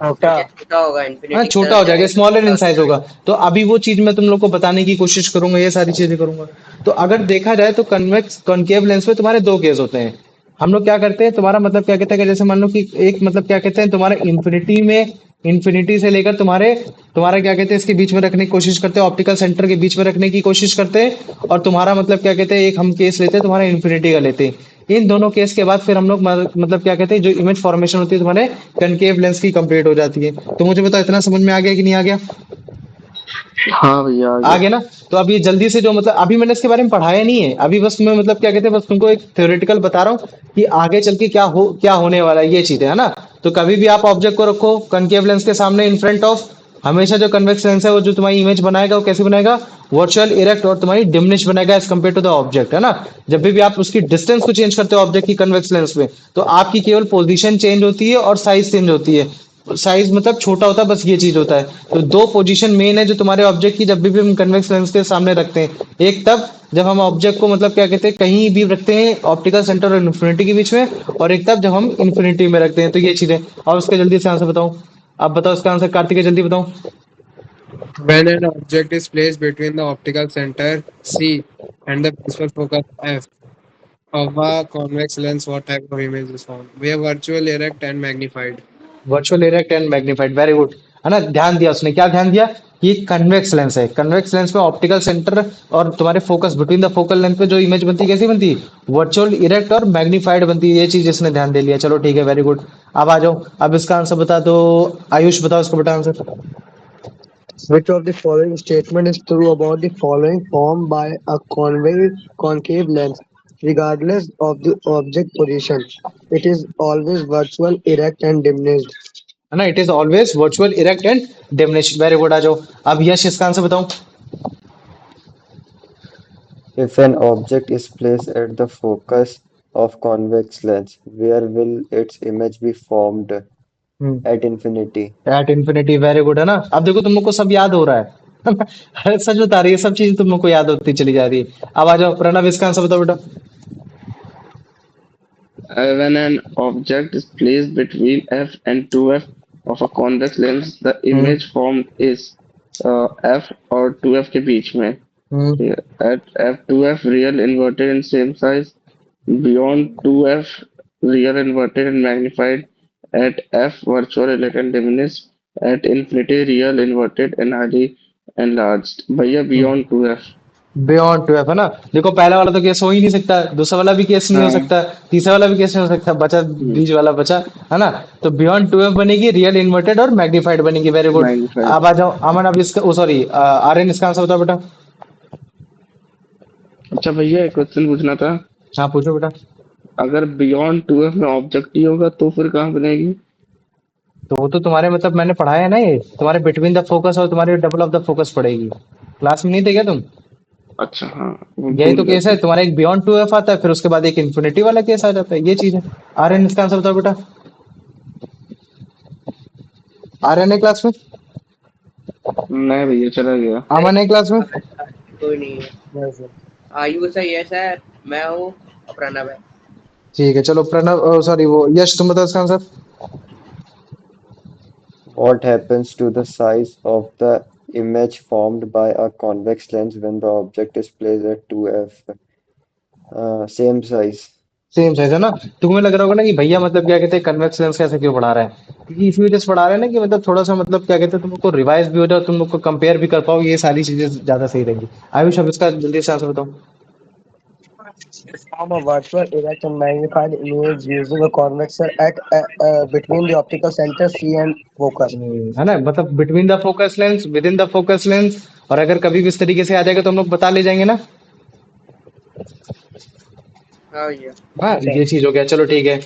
छोटा। ये छोटा होगा, हाँ इन्फिनिटी की छोटा तरह हो नहीं जाएगा, होगा, स्मॉलर छोटा इन हो साइज होगा। तो अभी वो चीज मैं तुम लोग को बताने की कोशिश करूंगा, ये सारी चीजें करूंगा। तो अगर देखा जाए तो कन्वेक्स कॉनकेव लेंस में तुम्हारे दो केस होते हैं। हम लोग क्या करते हैं, तुम्हारा मतलब क्या कहते हैं कि जैसे मान लो कि एक मतलब क्या कहते हैं तुम्हारे इन्फिनिटी में, इन्फिनिटी से लेकर तुम्हारे तुम्हारा क्या कहते हैं इसके बीच में रखने की कोशिश करते हैं, ऑप्टिकल सेंटर के बीच में रखने की कोशिश करते हैं। और तुम्हारा मतलब क्या कहते हैं, एक हम केस लेते हैं तुम्हारा इन्फिनिटी का लेते हैं। इन दोनों केस के बाद फिर हम लोग मतलब क्या कहते हैं जो इमेज फॉर्मेशन होती है तुम्हारे कनकेव लेंस की कंप्लीट हो जाती है। तो मुझे बताओ इतना समझ में आ गया कि नहीं आ गया? हाँ भैया आ गया। आगे ना। तो अभी जल्दी से जो मतलब अभी मैंने इसके बारे में पढ़ाया नहीं है, अभी बस मैं मतलब क्या कहते हैं बस तुमको एक थ्योरेटिकल बता रहा हूँ कि आगे चल के क्या होने वाला है, ये चीजें है ना। तो कभी भी आप ऑब्जेक्ट को रखो कनकेव लेंस के सामने इन फ्रंट ऑफ, हमेशा जो कन्वेक्स लेंस है वो जो तुम्हारी इमेज बनाएगा वो कैसे बनाएगा, वर्चुअल इरेक्ट और तुम्हारी डिमिनिश बनाएगा as compare to the object, है ना। जब भी आप उसकी डिस्टेंस को चेंज करते हो ऑब्जेक्ट की कन्वेक्स लेंस में, तो आपकी केवल पोजीशन चेंज होती है और साइज चेंज होती है। साइज मतलब छोटा होता है, बस ये चीज होता है। तो दो पोजीशन मेन है जो तुम्हारे ऑब्जेक्ट की जब भी हम कन्वेक्स लेंस के सामने रखते हैं। एक तब जब हम ऑब्जेक्ट को मतलब क्या कहते हैं कहीं भी रखते हैं ऑप्टिकल सेंटर और इन्फिनिटी के बीच में, और एक तब जब हम इन्फिनिटी में रखते हैं। तो ये चीज है। और उसका जल्दी से आंसर बताओ। आप बताओ इसका आंसर, कार्तिक जल्दी बताओ। When an object is placed between the optical center C and the principal focus F of a convex lens, what type of image is formed? We have virtual, erect, and magnified. Virtual erect and magnified, very good. है ना, ध्यान दिया उसने, क्या ध्यान दिया कि convex lens है, कन्वेक्स लेंस में ऑप्टिकल सेंटर और तुम्हारे focus between the focal length पे जो इमेज बनती है कैसी बनती है, वर्चुअल इरेक्ट और मैग्नीफाइड बनती है। ये चीज इसने ध्यान दे लिया, चलो ठीक है, वेरी गुड। अब आ जाओ, अब इसका आंसर बता दो। आयुष बताओ इसका बेटा answer. Which of the following statement is true about the following formed by a concave lens, regardless of the object position? It is always virtual, erect, and diminished. है ना, it is always virtual erect and diminish, very good. आ जाओ, अब यश इसका answer बताओ। If an object is placed at the focus of convex lens, where will its image be formed? At infinity. At infinity, very good. है ना, अब देखो तुम लोग को सब याद हो रहा है। अरे सच बता रही है, सब चीज तुम लोग को याद होती चली जा रही है। अब आ जाओ प्रणव, इसका आंसर बताओ बेटा। When an object is placed between f and 2f of a convex lens, the hmm image formed is f और 2f के बीच में. हम्म Yeah, at f2f real inverted in same size, beyond 2f real inverted and magnified, at f virtual elect and diminished, at infinity real inverted and highly enlarged. भैया beyond 2f. Beyond two F, है ना। देखो पहला वाला तो case हो ही नहीं सकता, दूसरा वाला भी केस नहीं हो हाँ. सकता, तीसरा वाला भी केस नहीं हो सकता, बचा बीच वाला बचा, है ना। तो बियॉन्ड टू एफ बनेगी, रियल इन्वर्टेड और मैग्नीफाइड बनेगी, वेरी गुड। Magnified. अब आ जाओ अमन, अब इसका ओ सॉरी आर्यन, इसका आंसर बताओ बेटा। अच्छा भैया एक क्वेश्चन पूछना था. हाँ पूछो बेटा। अगर बियॉन्ड 2f में ऑब्जेक्ट ही होगा तो फिर कहाँ बनेगी? तो वो तो तुम्हारे मतलब मैंने पढ़ाया है ना, ये तुम्हारे बिटवीन द फोकस और तुम्हारे डबल ऑफ द फोकस पड़ेगी। क्लास में नहीं थे क्या तुम? अच्छा हाँ, वो यही तो भूल गया केस है था. तुम्हारा, एक बियॉन्ड टू एफ आता है, फिर उसके बाद एक इन्फिनिटी वाला केस आ जाता है, ये चीज है। आर्यन, इसका आंसर बताओ बेटा। आर्यन है क्लास में? नहीं भैया चला गया. नहीं, अमन है क्लास में? कोई नहीं है। Yes, sir. आयुष है, यश है, मैं हूँ और प्रणव है। ठीक है, चलो प्रणव सॉरी वो यश, तुम बताओ इसका answer. What happens to the size of the image formed by a convex lens when the object is placed at 2f? Same size. Same size है ना। तुम्हें लग रहा होगा ना कि भैया मतलब क्या कहते हैं कन्वेक्स लेंस कैसे क्यों पढ़ा रहे हैं, क्योंकि इसी वजह से पढ़ा रहे हैं ना कि मतलब थोड़ा सा मतलब क्या कहते हैं तुम लोग को रिवाइज भी हो जाए और तुम लोग को कंपेयर भी कर पाओ, ये सारी चीजें ज्यादा सही रहेंगी। आयुष, अब इसका जल्दी से आंसर बताओ। Form a virtual, erect, and magnified image using a convex lens at between the optical center C and focus. है ना, मतलब between the focus lens, with in the focus lens, और अगर कभी भी इस तरीके से आ जाएगा तो हम लोग बता ले जाएंगे ना। हाँ भैया। हाँ, ये चीज हो गया, चलो ठीक है।